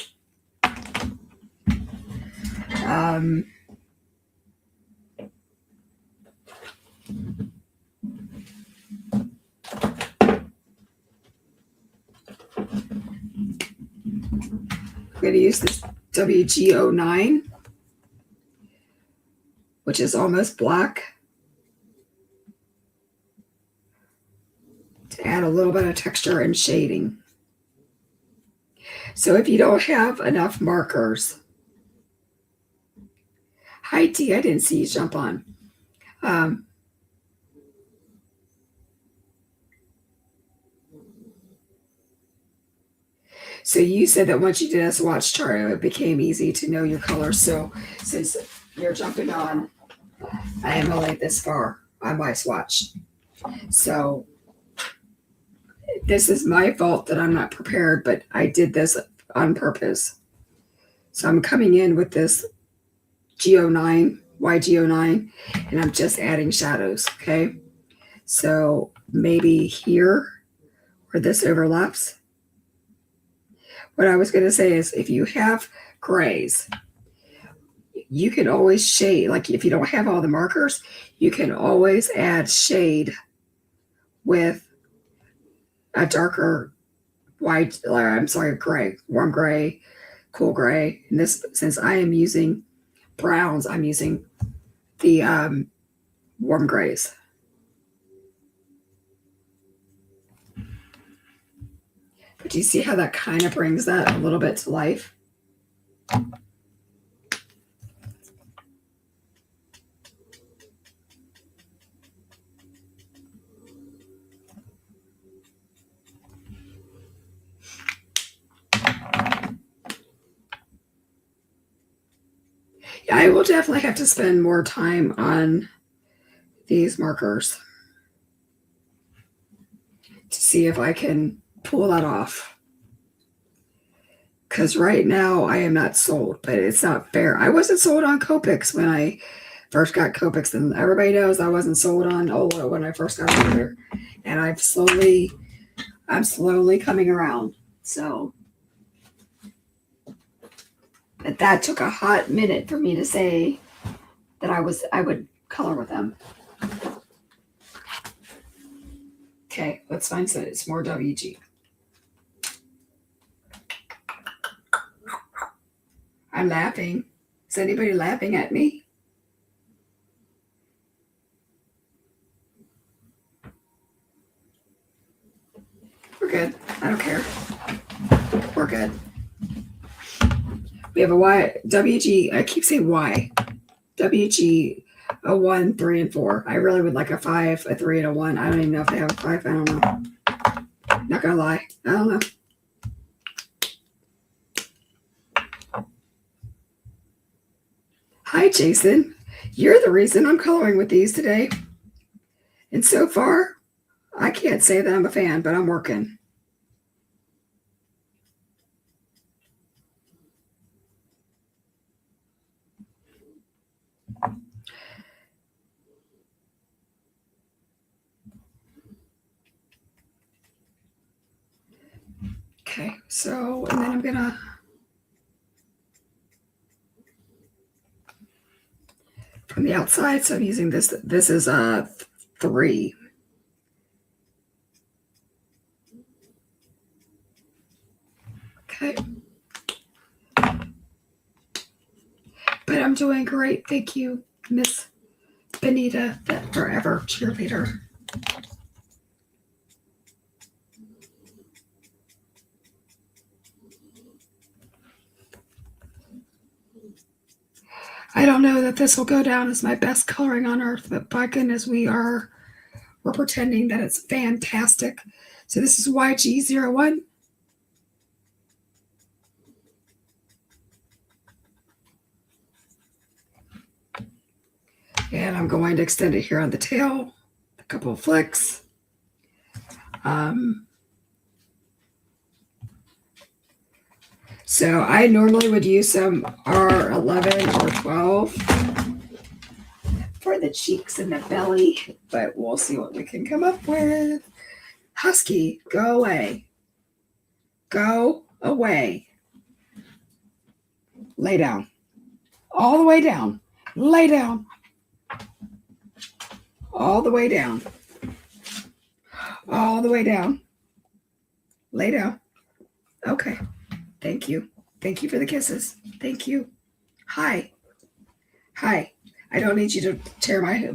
going to use this WG09, which is almost black, to add a little bit of texture and shading. So if you don't have enough markers, hi T, I didn't see you jump on. So you said that once you did a swatch chart, it became easy to know your colors. So since you're jumping on, I am only this far on my swatch. So this is my fault that I'm not prepared, but I did this on purpose. So I'm coming in with this G09, YG09, and I'm just adding shadows, okay? So maybe here where this overlaps. What I was going to say is if you have grays, you can always shade. Like if you don't have all the markers, you can always add shade with a darker white, gray, warm gray, cool gray. And this, since I am using browns, I'm using the warm grays. But do you see how that kind of brings that a little bit to life? Yeah, I will definitely have to spend more time on these markers to see if I can pull that off. Because right now I am not sold, but it's not fair. I wasn't sold on Copics when I first got Copics, and everybody knows I wasn't sold on Ola when I first got over there. And I'm slowly coming around. So but that took a hot minute for me to say that I would color with them. Okay, let's find some. It's more WG. I'm laughing. Is anybody laughing at me? We're good. I don't care. We're good. We have a Y, WG, I keep saying Y. WG, a 1, 3, and 4. I really would like a 5, a 3, and a 1. I don't even know if they have a 5. I don't know. Not gonna lie. I don't know. Hi, Jason. You're the reason I'm coloring with these today. And so far, I can't say that I'm a fan, but I'm working. Okay, so, and then I'm gonna from the outside, so I'm using this. This is a 3. Okay. But I'm doing great. Thank you, Miss Benita, that forever cheerleader. I don't know that this will go down as my best coloring on earth, but by goodness, we're pretending that it's fantastic. So this is YG01. And I'm going to extend it here on the tail, a couple of flicks. So I normally would use some R11 or 12 for the cheeks and the belly, but we'll see what we can come up with. Husky, go away. Go away. Lay down. All the way down. Lay down. All the way down. All the way down. Lay down. Okay. Thank you. Thank you for the kisses. Thank you. Hi. Hi. I don't need you to tear my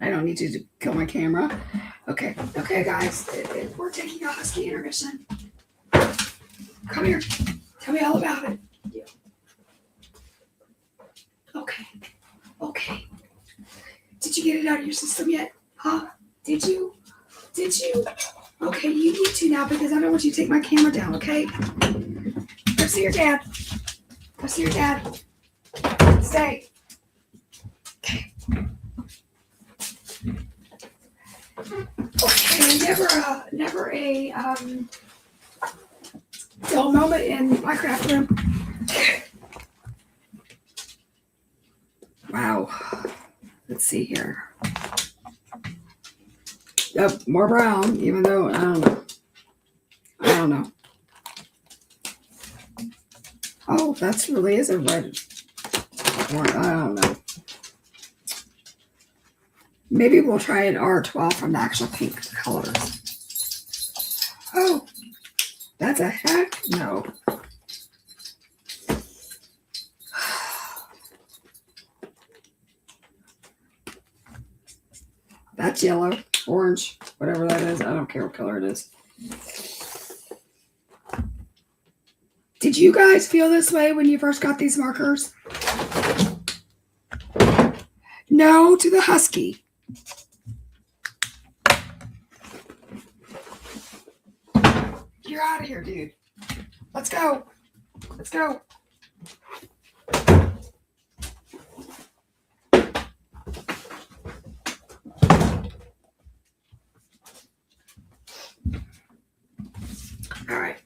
I don't need you to kill my camera. Okay. Okay, guys. We're taking a husky intermission. Come here. Tell me all about it. Okay. Okay. Did you get it out of your system yet? Huh? Did you? Did you? Okay, you need to now because I don't want you to take my camera down, okay? Go see your dad. Go see your dad. Stay. Okay. Okay, never a dull moment in my craft room. Wow. Let's see here. Yep, more brown, even though I don't know. I don't know. Oh, that's really is a red one. I don't know. Maybe we'll try an R12 from the actual pink colors. Oh, that's a heck no. That's yellow, orange, whatever that is. I don't care what color it is. Did you guys feel this way when you first got these markers? No to the husky. You're out of here, dude. Let's go. Let's go. All right.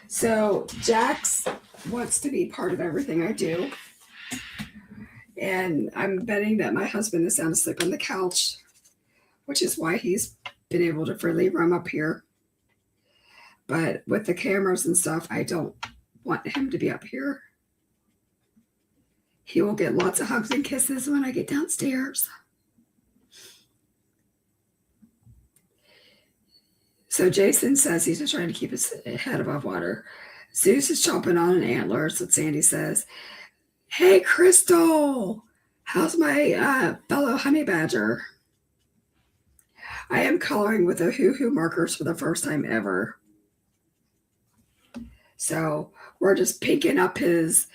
So Jax wants to be part of everything I do. And I'm betting that my husband is sound asleep on the couch, which is why he's been able to freely roam up here. But with the cameras and stuff, I don't want him to be up here. He will get lots of hugs and kisses when I get downstairs. So Jason says he's just trying to keep his head above water. Zeus is chomping on an antler, so Sandy says, "Hey, Crystal, how's my fellow honey badger?" I am coloring with the Hoo markers for the first time ever. So we're just pinking up his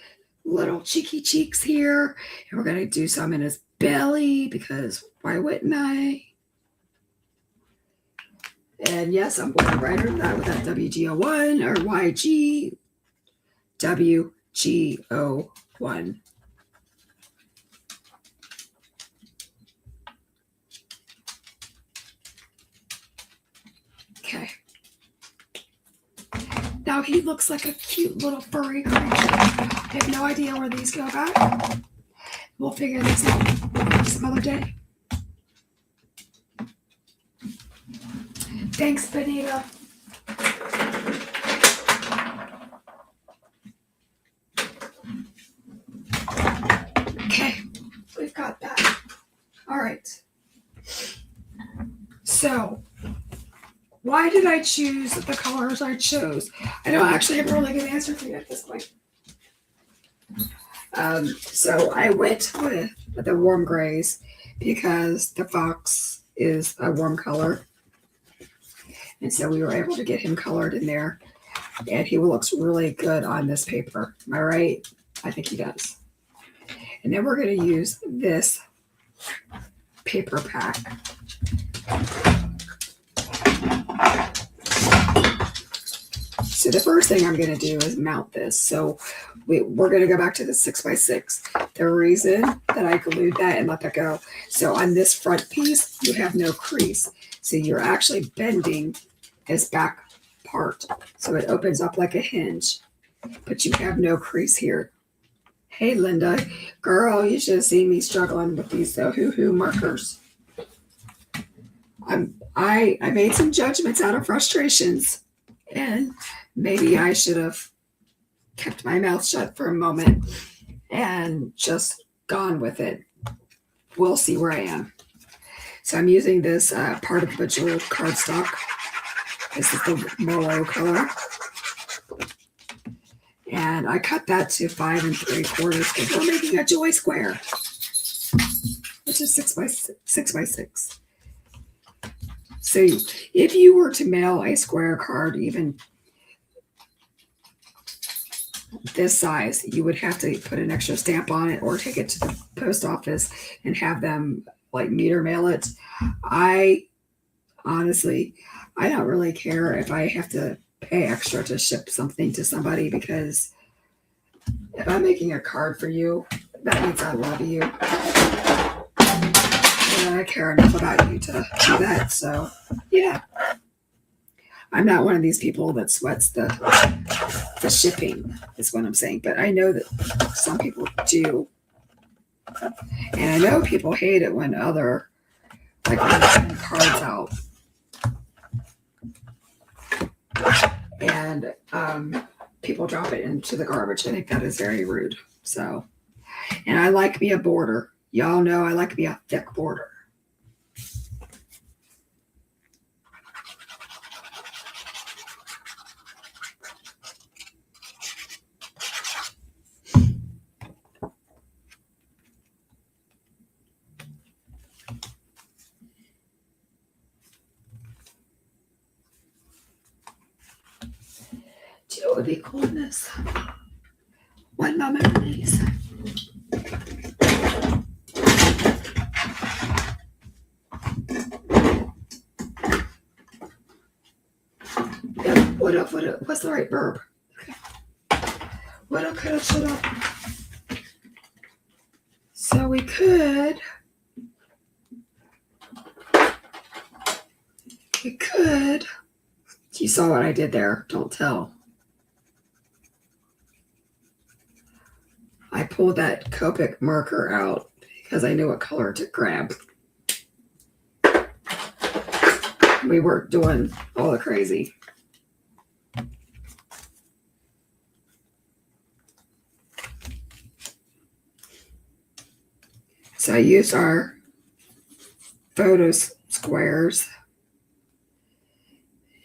little cheeky cheeks here. And we're going to do some in his belly because why wouldn't I? And yes, I'm going right over that with that WGO1 or YG WGO1. Okay. Now he looks like a cute little furry creature. I have no idea where these go back. We'll figure this out some other day. Thanks, Benita. Okay, we've got that. All right. So, why did I choose the colors I chose? I don't actually have a really good answer for you at this point. So I went with the warm grays because the fox is a warm color. And so we were able to get him colored in there. And he looks really good on this paper. Am I right? I think he does. And then we're going to use this paper pack. So the first thing I'm going to do is mount this. So we're going to go back to the 6x6. The reason that I glued that and let that go. So on this front piece, you have no crease. So you're actually bending this back part. So it opens up like a hinge, but you have no crease here. Hey, Linda, girl, you should have seen me struggling with these Hoo markers. I made some judgments out of frustrations, and maybe I should have kept my mouth shut for a moment and just gone with it. We'll see where I am. So I'm using this part of the jewel cardstock. This is the Merlot color. And I cut that to 5 3/4 because we're making a joy square, which is 6 by 6. So if you were to mail a square card, even this size, you would have to put an extra stamp on it or take it to the post office and have them like meter mail it. I honestly, I don't really care if I have to pay extra to ship something to somebody, because if I'm making a card for you, that means I love you. And I care enough about you to do that. So, yeah. I'm not one of these people that sweats the shipping, is what I'm saying. But I know that some people do. And I know people hate it when other, like, when they send cards out. And people drop it into the garbage. I think that is very rude. So, and I like me a border. Y'all know I like me a thick border. Do you know what would be cool in this? One moment, please. What's the right verb? Okay. What up, could have, should have. So we could. You saw what I did there. Don't tell. I pulled that Copic marker out because I knew what color to grab. We weren't doing all the crazy. So I used our photo squares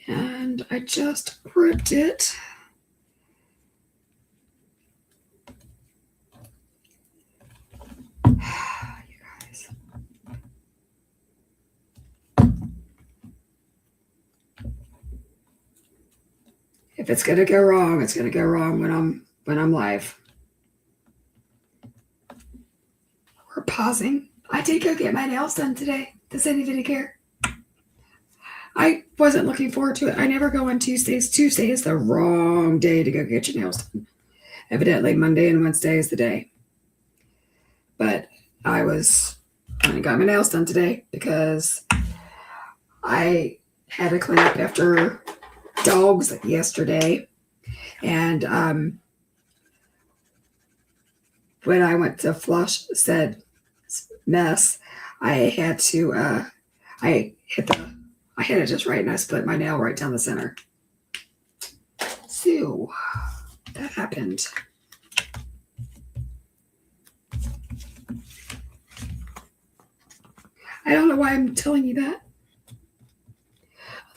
and I just ripped it. You guys. If it's gonna go wrong, it's gonna go wrong when I'm live. We're pausing. I did go get my nails done today. Does anybody care? I wasn't looking forward to it. I never go on Tuesdays. Tuesday is the wrong day to go get your nails done. Evidently, Monday and Wednesday is the day. But I got my nails done today because I had to clean up after dogs yesterday. And when I went to flush said mess, I had to, I hit it just right and I split my nail right down the center. So that happened. I don't know why I'm telling you that.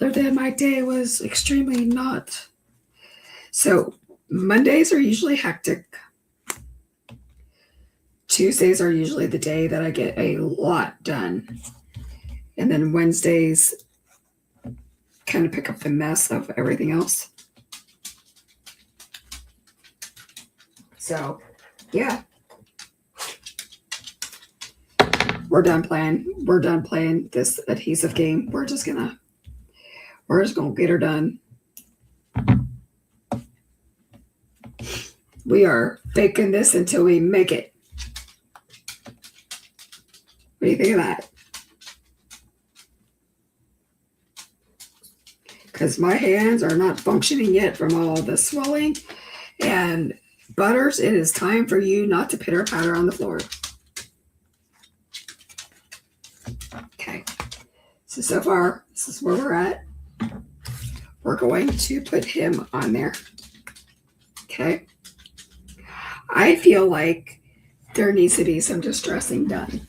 Other than my day was extremely not. So Mondays are usually hectic. Tuesdays are usually the day that I get a lot done. And then Wednesdays kind of pick up the mess of everything else. So, yeah. We're done playing this adhesive game. We're just gonna get her done. We are faking this until we make it. What do you think of that? Because my hands are not functioning yet from all the swelling. And Butters, it is time for you not to pitter patter on the floor. Okay. So far, this is where we're at. We're going to put him on there. Okay. I feel like there needs to be some distressing done.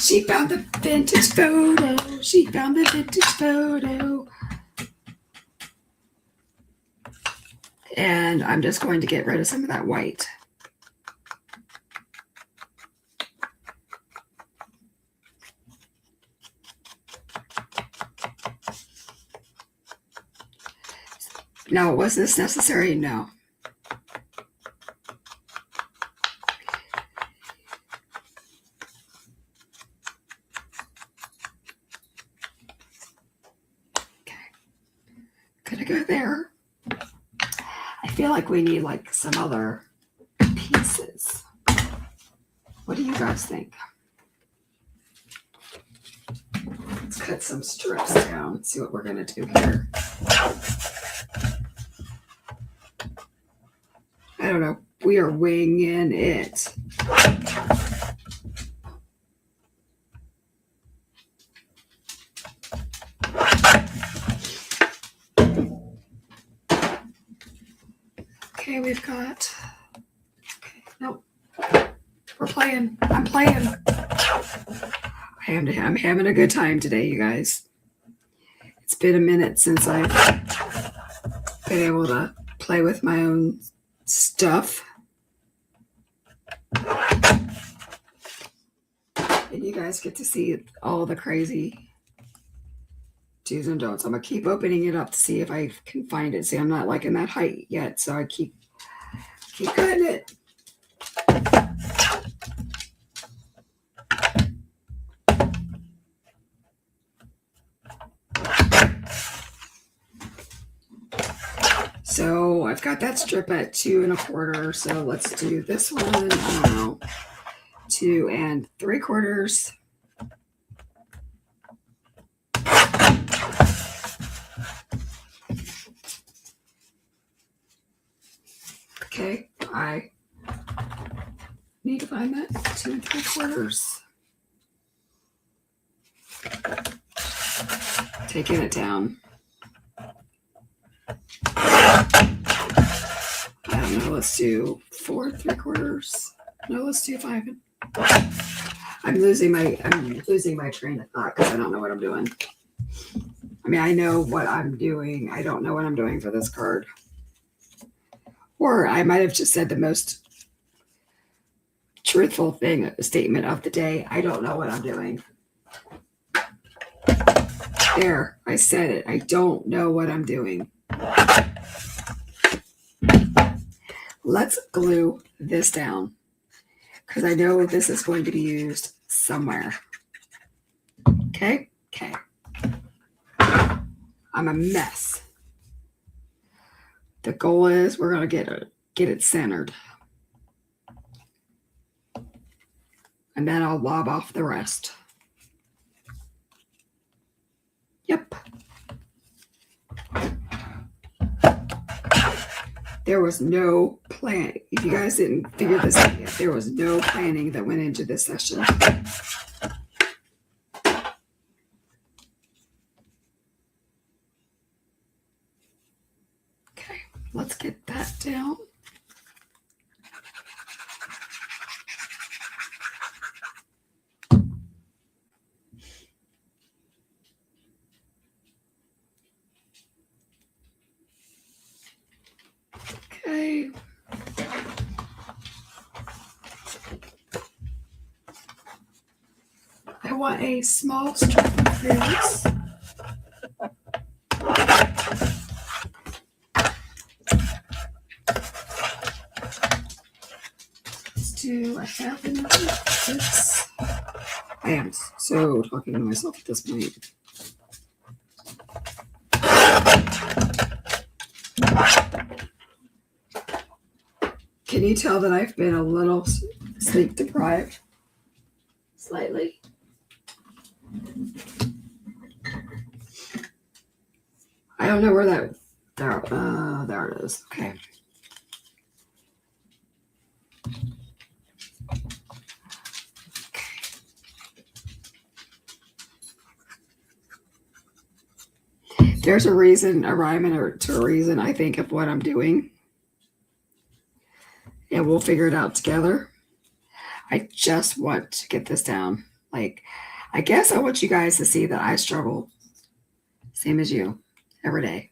She found the vintage photo. She found the vintage photo. And I'm just going to get rid of some of that white. Now, was this necessary? No. Okay. Gonna go there. I feel like we need like some other pieces. What do you guys think? Let's cut some strips down and see what we're gonna do here. I don't know. We are winging it. Okay, we've got. Okay, nope. We're playing. I'm playing. I'm having a good time today, you guys. It's been a minute since I've been able to play with my own stuff. And you guys get to see all the crazy do's and don'ts. I'm going to keep opening it up to see if I can find it. See, I'm not like in that height yet, so I keep cutting it. So I've got that strip at 2 1/4. So let's do this one. I don't know, 2 3/4. Okay, I need to find that 2 3/4. Taking it down. I don't know, let's do 4 3/4. No, let's do 5. I'm losing my train of thought because I don't know what I'm doing. I mean, I know what I'm doing. I don't know what I'm doing for this card. Or I might have just said the most truthful statement of the day. I don't know what I'm doing. There, I said it. I don't know what I'm doing. Let's glue this down because I know this is going to be used somewhere. Okay? Okay. I'm a mess. The goal is we're going to get it centered. And then I'll lob off the rest. Yep. There was no plan. If you guys didn't figure this out yet, there was no planning that went into this session. Okay, let's get that down. Okay. I want a small strip of this. Let's do a 1/2 inch of this. I am so talking to myself at this point. Can you tell that I've been a little sleep deprived? Slightly. I don't know where that. There it is. Okay. There's a reason, a rhyme and to a reason, I think, of what I'm doing. And we'll figure it out together. I just want to get this down. Like, I guess I want you guys to see that I struggle, same as you, every day.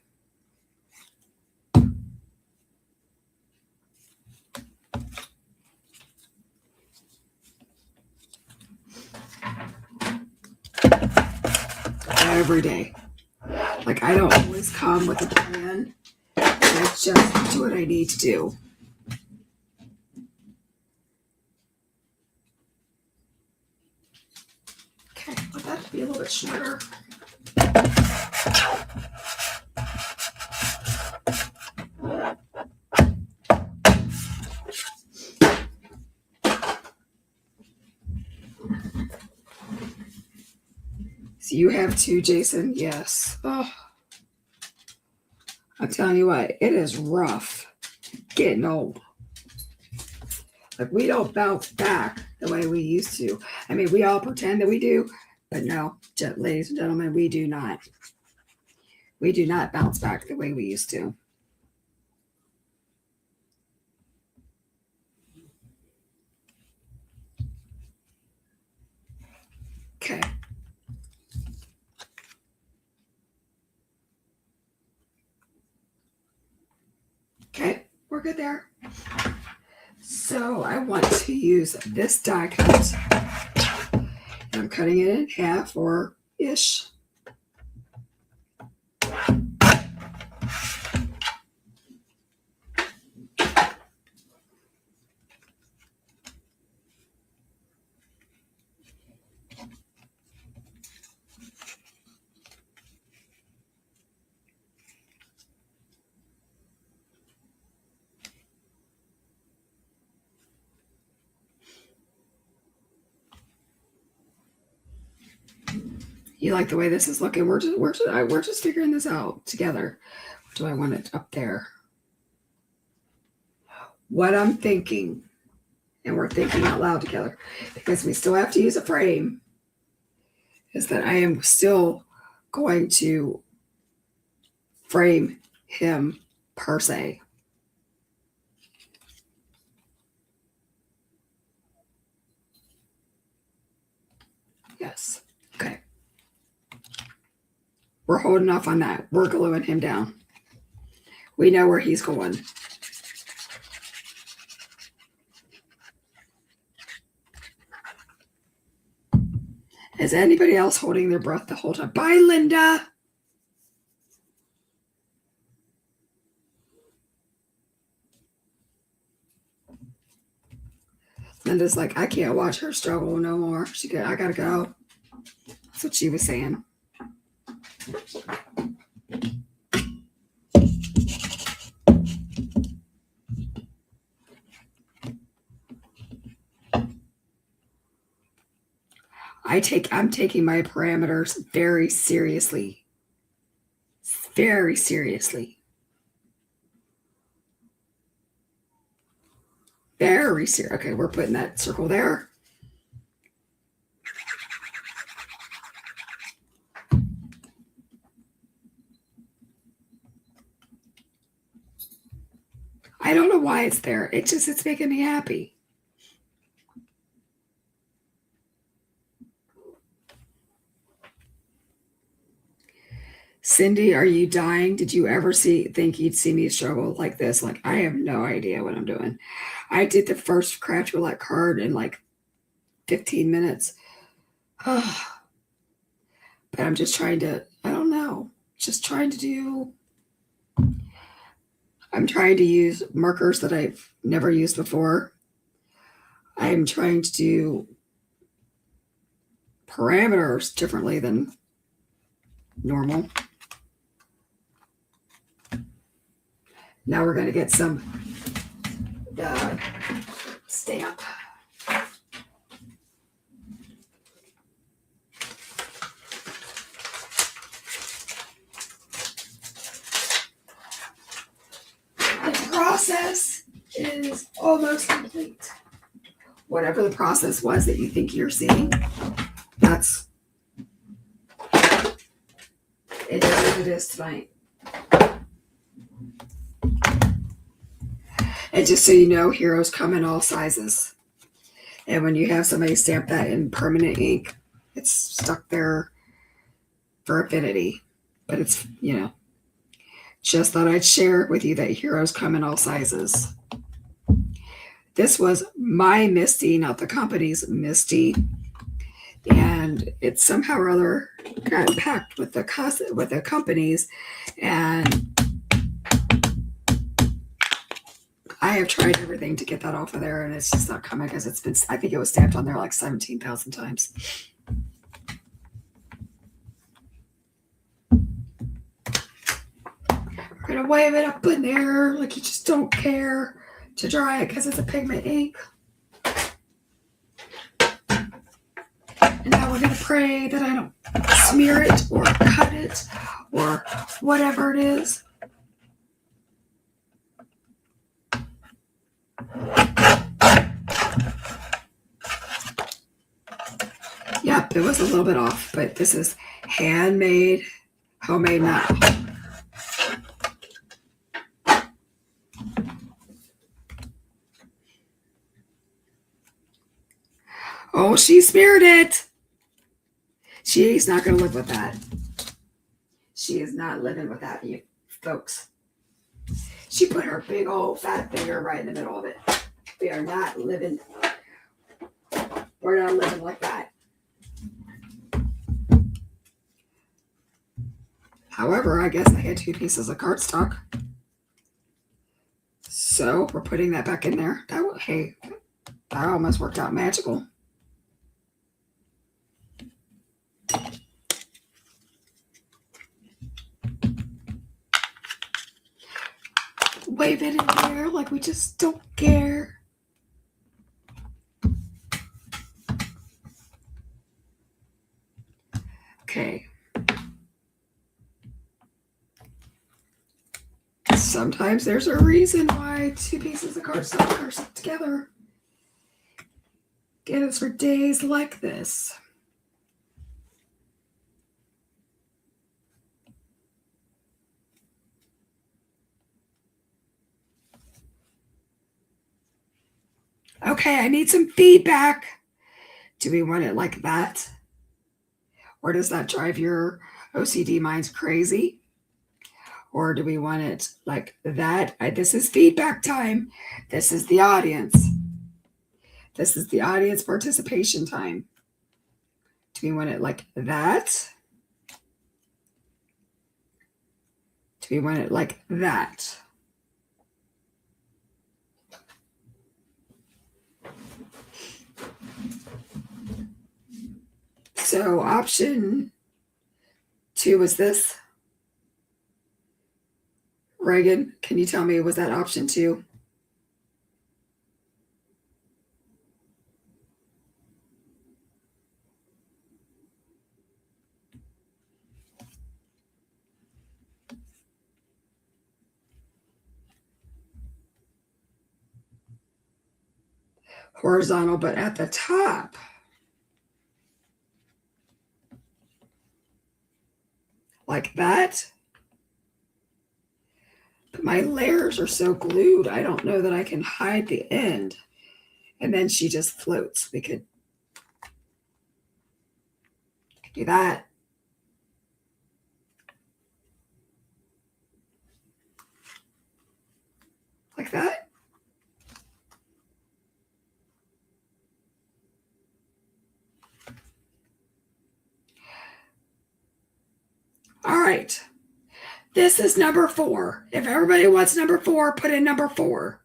Every day. Like, I don't always come with a plan. I just do what I need to do. Okay, let that be a little bit shorter. So you have two, Jason? Yes. Oh, I'm telling you what, it is rough getting old. Like, we don't bounce back the way we used to. I mean, we all pretend that we do, but no, ladies and gentlemen, we do not. We do not bounce back the way we used to. Okay. Okay, we're good there. So I want to use this die cut. I'm cutting it in half or ish. You like the way this is looking? We're just figuring this out together. Do I want it up there? What I'm thinking, and we're thinking out loud together, because we still have to use a frame, is that I am still going to frame him per se. Yes. Okay. We're holding off on that. We're gluing him down. We know where he's going. Is anybody else holding their breath the whole time? Bye, Linda. Linda's like, I can't watch her struggle no more. I gotta go. That's what she was saying. I'm taking my parameters very seriously. Very seriously. Very serious. Okay, we're putting that circle there. I don't know why it's there. It's making me happy. Cindy, are you dying? Did you ever think you'd see me struggle like this? Like, I have no idea what I'm doing. I did the first Craft Roulette card in like 15 minutes. But I'm just trying to, I don't know, I'm trying to use markers that I've never used before. I'm trying to do parameters differently than normal. Now we're going to get some stamp. The process is almost complete. Whatever the process was that you think you're seeing, that's it is what it is tonight. And just so you know, heroes come in all sizes. And when you have somebody stamp that in permanent ink, it's stuck there for infinity. But it's, just thought I'd share with you that heroes come in all sizes. This was my Misty, not the company's Misty. And it somehow or other got packed with the companies. And I have tried everything to get that off of there, and it's just not coming because it's been, I think it was stamped on there like 17,000 times. We're going to wave it up in there like you just don't care to dry it because it's a pigment ink. And now we're going to pray that I don't smear it or cut it or whatever it is. Yep, it was a little bit off, but this is handmade, homemade now. Oh, she smeared it. She's not going to live with that. She is not living with that, you folks. She put her big old fat finger right in the middle of it. We are not living. We're not living like that. However, I guess I had 2 pieces of cardstock. So we're putting that back in there. That almost worked out magical. Wave it in there like we just don't care. Okay. Sometimes there's a reason why 2 pieces of cardstock are stuck together. Again, it's for days like this. Okay, I need some feedback. Do we want it like that? Or does that drive your OCD minds crazy? Or do we want it like that? This is feedback time. This is the audience. This is the audience participation time. Do we want it like that? Do we want it like that? So option 2 was this. Reagan, can you tell me, was that option 2? Horizontal, but at the top. Like that. But my layers are so glued, I don't know that I can hide the end. And then she just floats. We could do that. Like that. All right. This is number 4. If everybody wants number 4, put in number 4.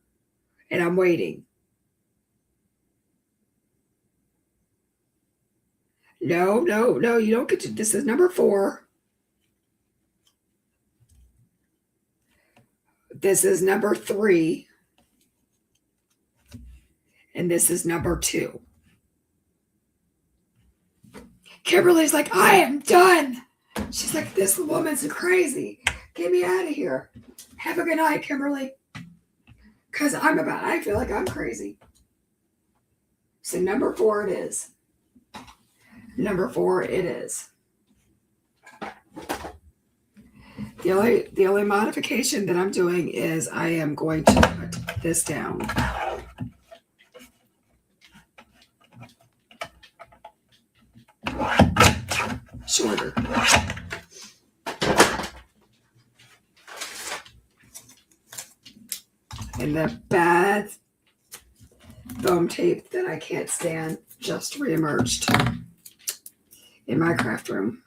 And I'm waiting. No, you don't get to. This is number 4. This is number 3. And this is number 2. Kimberly's like, I am done. She's like, this woman's crazy. Get me out of here. Have a good night, Kimberly. Because I feel like I'm crazy. So number 4 it is. Number 4 it is. The only modification that I'm doing is I am going to put this down. shorter. And the bad foam tape that I can't stand just reemerged in my craft room.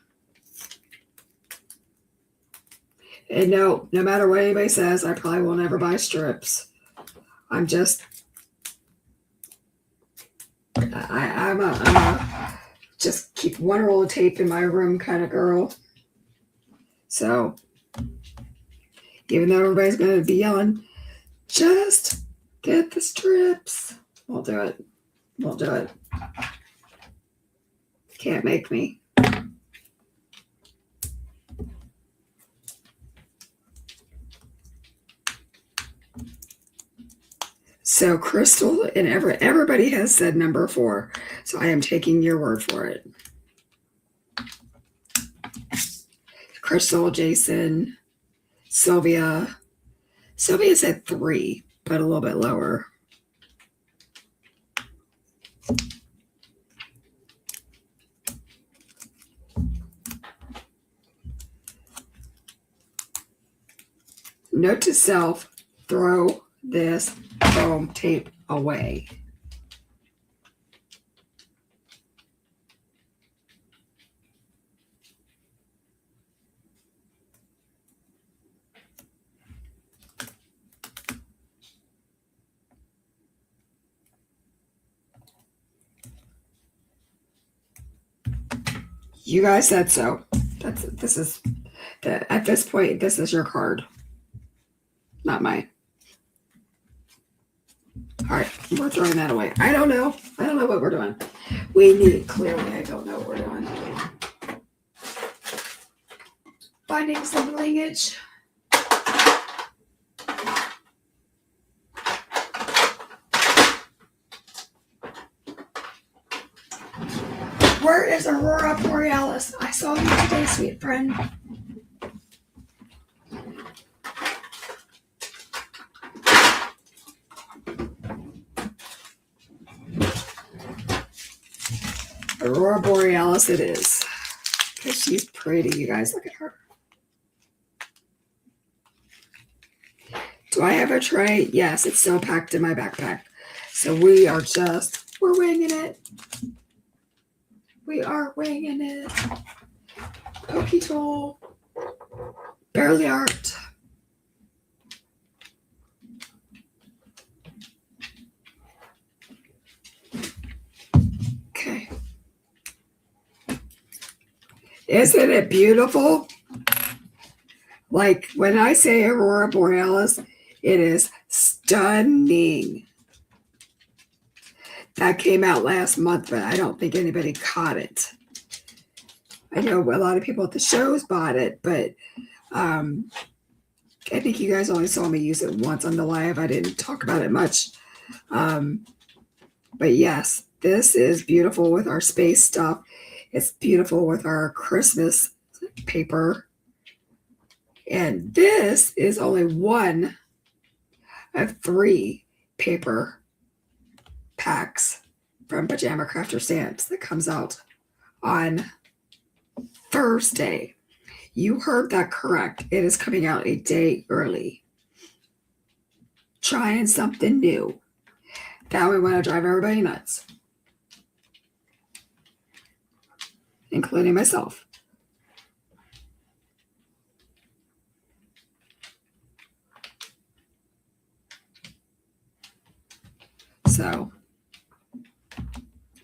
And no matter what anybody says, I probably will never buy strips. I'm a just keep one roll of tape in my room kind of girl. So even though everybody's going to be yelling, just get the strips. Won't do it. Won't do it. Can't make me. So Crystal and everybody has said number 4. So I am taking your word for it. Crystal, Jason, Sylvia. Sylvia said 3, but a little bit lower. Note to self, throw this foam tape away. You guys said so. At this point, this is your card, not mine. All right, we're throwing that away. I don't know what we're doing. Clearly, I don't know what we're doing. Finding some linkage. Where is Aurora Borealis? I saw you today, sweet friend. Aurora Borealis it is. Because she's pretty, you guys. Look at her. Do I have a tray? Yes, it's still packed in my backpack. So we're winging it. We are winging it. Pokey tool. Barely art. Okay. Isn't it beautiful? Like when I say Aurora Borealis, it is stunning. That came out last month, but I don't think anybody caught it. I know a lot of people at the shows bought it, but I think you guys only saw me use it once on the live. I didn't talk about it much. But yes, this is beautiful with our space stuff. It's beautiful with our Christmas paper. And this is only one of 3 paper packs from Pajama Crafters Stamps that comes out on Thursday. You heard that correct. It is coming out a day early. Trying something new. That we want to drive everybody nuts. Including myself. So,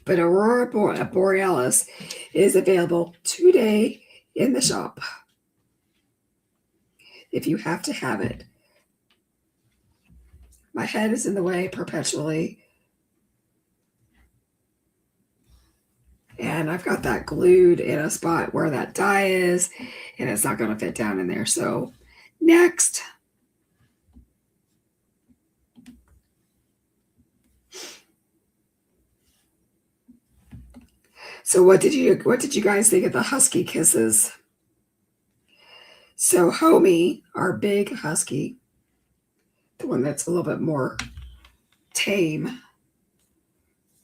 but Aurora Borealis is available today in the shop. If you have to have it. My head is in the way perpetually. And I've got that glued in a spot where that die is, and it's not going to fit down in there. So, next. So what did you guys think of the husky kisses? So Homie, our big husky, the one that's a little bit more tame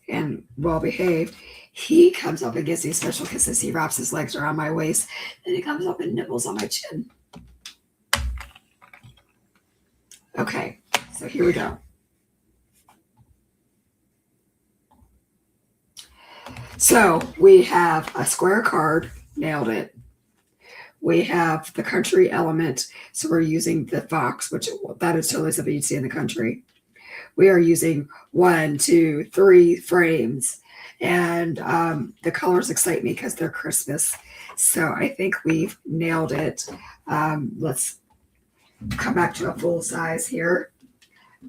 and well behaved, He comes up and gives these special kisses. He wraps his legs around my waist, and he comes up and nibbles on my chin. Okay, so here we go. So we have a square card, nailed it. We have the country element, so we're using the fox, which that is totally something you'd see in the country. We are using 1, 2, 3 frames, and the colors excite me because they're Christmas. So I think we've nailed it. Let's come back to a full size here.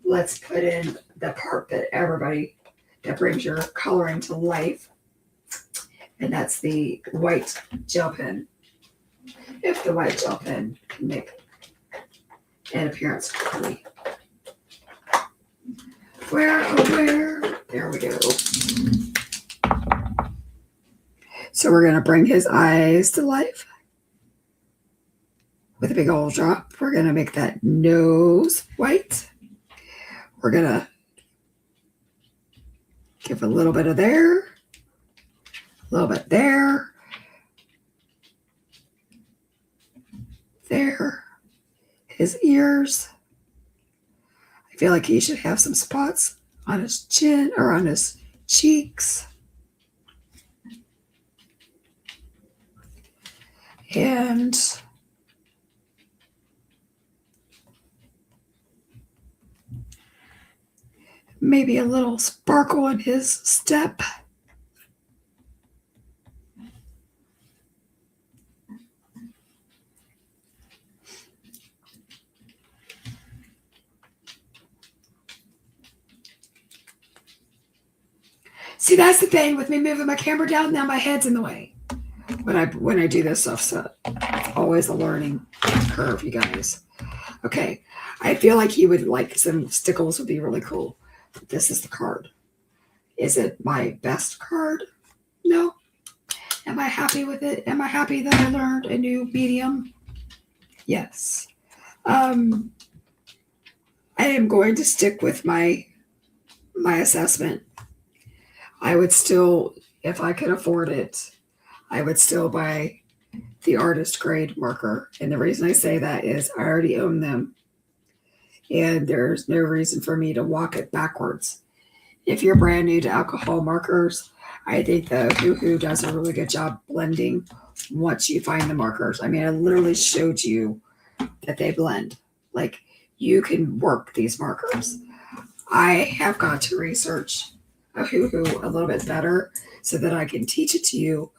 Let's put in the part that brings your coloring to life, and that's the white gel pen. If the white gel pen can make an appearance quickly. Where? There we go. So we're going to bring his eyes to life with a big old drop. We're going to make that nose white. We're going to give a little bit of there, a little bit there, there. His ears. I feel like he should have some spots on his chin or on his cheeks. And maybe a little sparkle in his step. See, that's the thing with me moving my camera down. Now my head's in the way when I do this stuff. So always a learning curve, you guys. Okay, I feel like he would like some stickles would be really cool. This is the card. Is it my best card? No. Am I happy with it? Am I happy that I learned a new medium? Yes. I am going to stick with my assessment. I would still, if I could afford it, I would still buy the artist grade marker. And the reason I say that is I already own them. And there's no reason for me to walk it backwards. If you're brand new to alcohol markers, I think the Hoo does a really good job blending once you find the markers. I mean, I literally showed you that they blend. Like, you can work these markers. I have got to research a Hoo a little bit better so that I can teach it to you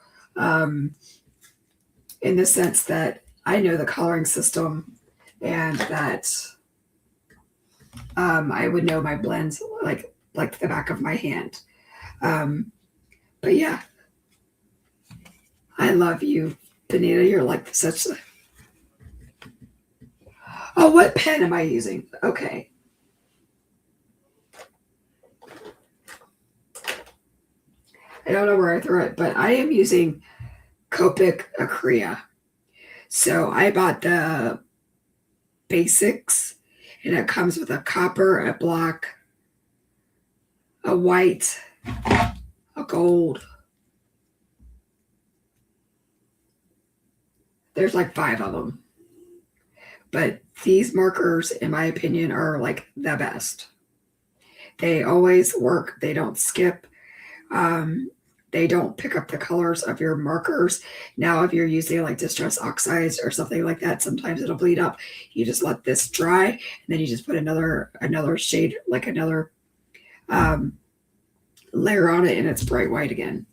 in the sense that I know the coloring system and that I would know my blends like the back of my hand. But yeah, I love you, Benita. You're like such a... Oh, what pen am I using? Okay. I don't know where I threw it, but I am using Copic Acrea. So I bought the basics, and it comes with a copper, a black, a white, a gold. There's like 5 of them. But these markers, in my opinion, are like the best. They always work. They don't skip. They don't pick up the colors of your markers. Now, if you're using like Distress Oxides or something like that, sometimes it'll bleed up. You just let this dry, and then you just put another shade, like another layer on it, and it's bright white again.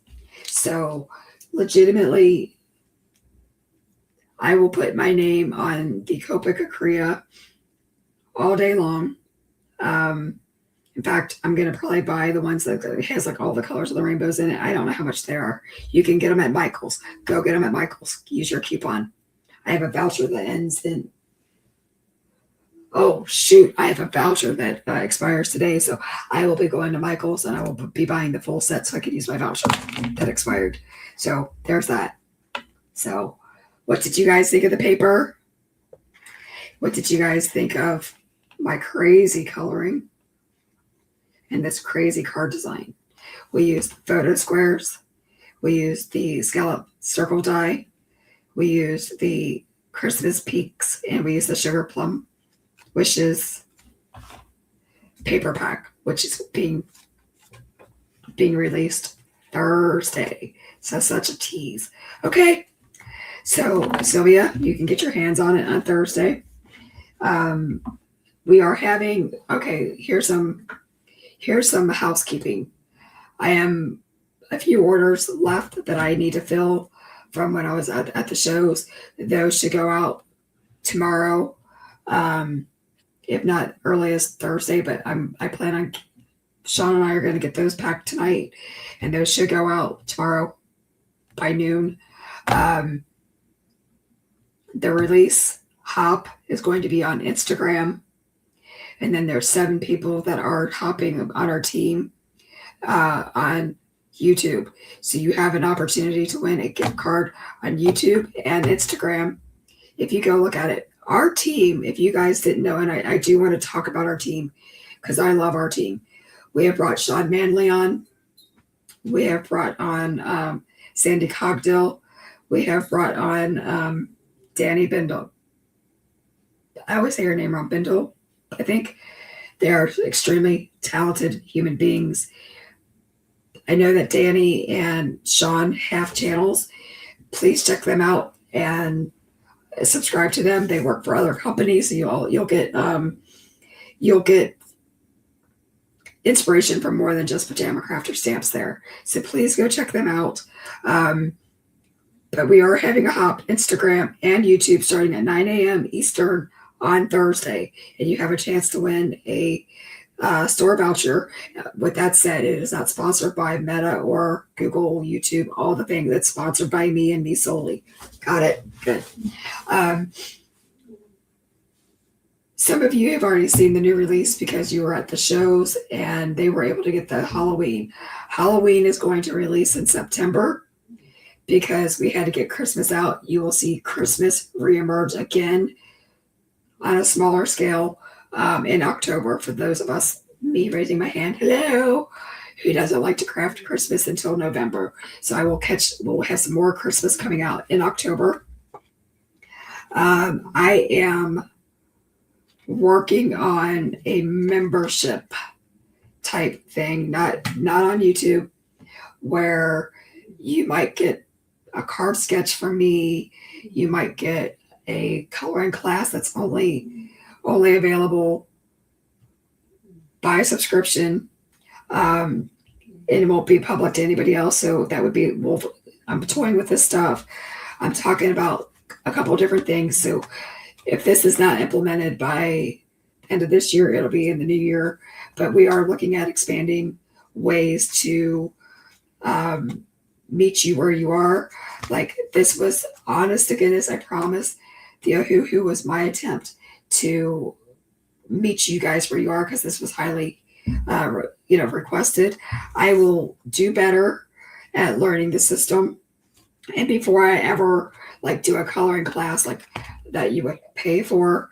So legitimately, I will put my name on the Copic Acrea all day long. In fact, I'm going to probably buy the ones that has like all the colors of the rainbows in it. I don't know how much they are. You can get them at Michael's. Go get them at Michael's. Use your coupon. I have a voucher that ends in... Oh, shoot. I have a voucher that expires today. So I will be going to Michael's and I will be buying the full set so I can use my voucher that expired. So there's that. So what did you guys think of the paper? What did you guys think of my crazy coloring and this crazy card design? We used photo squares We used the scallop circle die. We used the Christmas peaks, and we used the sugar plum wishes paper pack, which is being released Thursday. So such a tease. Okay. So Sylvia, you can get your hands on it on Thursday. We are having, okay, here's some housekeeping. I am a few orders left that I need to fill from when I was at the shows. Those should go out tomorrow, if not early as Thursday, but I plan on, Sean and I are going to get those packed tonight, and those should go out tomorrow by noon. The release hop is going to be on Instagram, and then there's 7 people that are hopping on our team on YouTube. So you have an opportunity to win a gift card on YouTube and Instagram if you go look at it. Our team, if you guys didn't know, and I do want to talk about our team because I love our team. We have brought Sean Manley on. We have brought on Sandy Cogdill. We have brought on Danny Bindle. I always say her name wrong, Bindle. I think they are extremely talented human beings. I know that Danny and Sean have channels. Please check them out and subscribe to them. They work for other companies, so you'll get inspiration from more than just Pajama Crafters Stamps there. So please go check them out. But we are having a hop Instagram and YouTube starting at 9 a.m. Eastern on Thursday, and you have a chance to win a store voucher. With that said, it is not sponsored by Meta or Google, YouTube, all the things. It's sponsored by me and me solely. Got it? Good. Some of you have already seen the new release because you were at the shows and they were able to get the Halloween. Halloween is going to release in September because we had to get Christmas out. You will see Christmas reemerge again on a smaller scale in October. For those of us, me raising my hand, hello, who doesn't like to craft Christmas until November. So we'll have some more Christmas coming out in October. I am working on a membership type thing, not on YouTube, where you might get a card sketch from me. You might get a coloring class that's only available by subscription. And it won't be public to anybody else. So that would be, well, I'm toying with this stuff. I'm talking about a couple of different things. So if this is not implemented by end of this year, it'll be in the new year. But we are looking at expanding ways to meet you where you are. Like, this was, honest to goodness, I promise, the Ohuhu was my attempt to meet you guys where you are, because this was highly requested. I will do better at learning the system. And before I ever do a coloring class that you would pay for,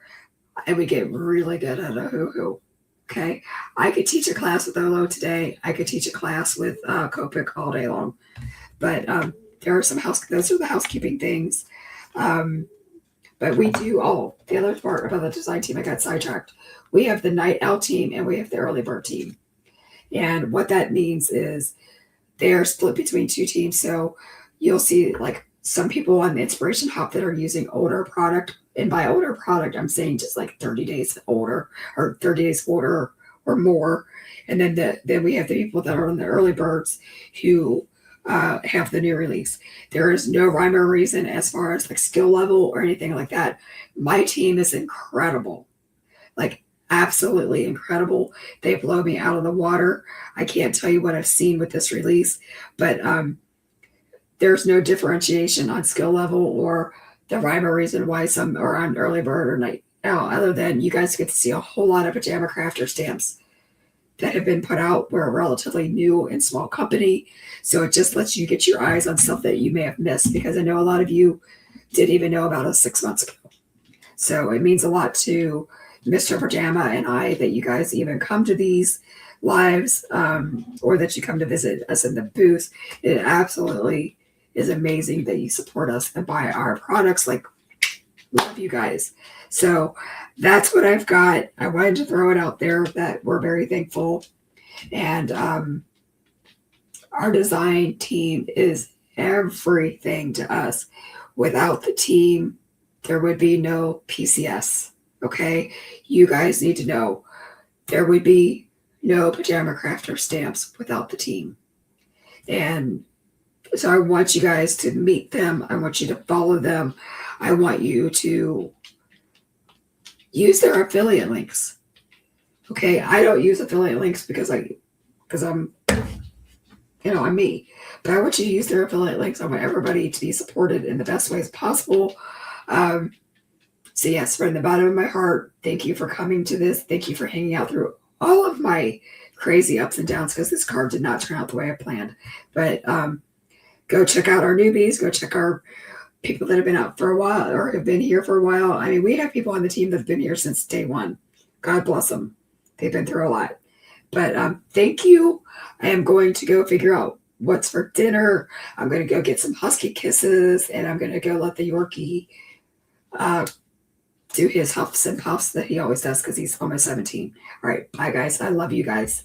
I would get really good at Ohuhu. Okay. I could teach a class with Olo today. I could teach a class with Copic all day long. But there are those are the housekeeping things. But we do the other part about the design team, I got sidetracked. We have the night owl team and we have the early bird team. And what that means is they're split between 2 teams. So you'll see some people on the Inspiration Hop that are using older product. And by older product, I'm saying just 30 days older or 30 days older or more. And then we have the people that are on the early birds who have the new release. There is no rhyme or reason as far as skill level or anything like that. My team is incredible, absolutely incredible. They blow me out of the water. I can't tell you what I've seen with this release, but there's no differentiation on skill level or the rhyme or reason why some are on early bird or night owl, other than you guys get to see a whole lot of Pajama Crafters stamps that have been put out. We're a relatively new and small company, so it just lets you get your eyes on stuff that you may have missed, because I know a lot of you didn't even know about us 6 months ago. So it means a lot to Mr. Pajama and I that you guys even come to these lives, or that you come to visit us in the booth. It absolutely is amazing that you support us and buy our products. Like, love you guys. So that's what I've got. I wanted to throw it out there that we're very thankful. And our design team is everything to us. Without the team, there would be no PCS. Okay. You guys need to know there would be no Pajama Crafters Stamps without the team. And so I want you guys to meet them. I want you to follow them. I want you to use their affiliate links. Okay. I don't use affiliate links because I'm I'm me. But I want you to use their affiliate links. I want everybody to be supported in the best ways possible. So yes, from the bottom of my heart, thank you for coming to this. Thank you for hanging out through all of my crazy ups and downs, because this card did not turn out the way I planned. But go check out our newbies. Go check our people that have been out for a while or have been here for a while. I mean, we have people on the team that have been here since day one. God bless them. They've been through a lot. But thank you. I am going to go figure out what's for dinner. I'm going to go get some husky kisses, and I'm going to go let the Yorkie do his huffs and puffs that he always does because he's almost 17. All right. Bye, guys. I love you guys.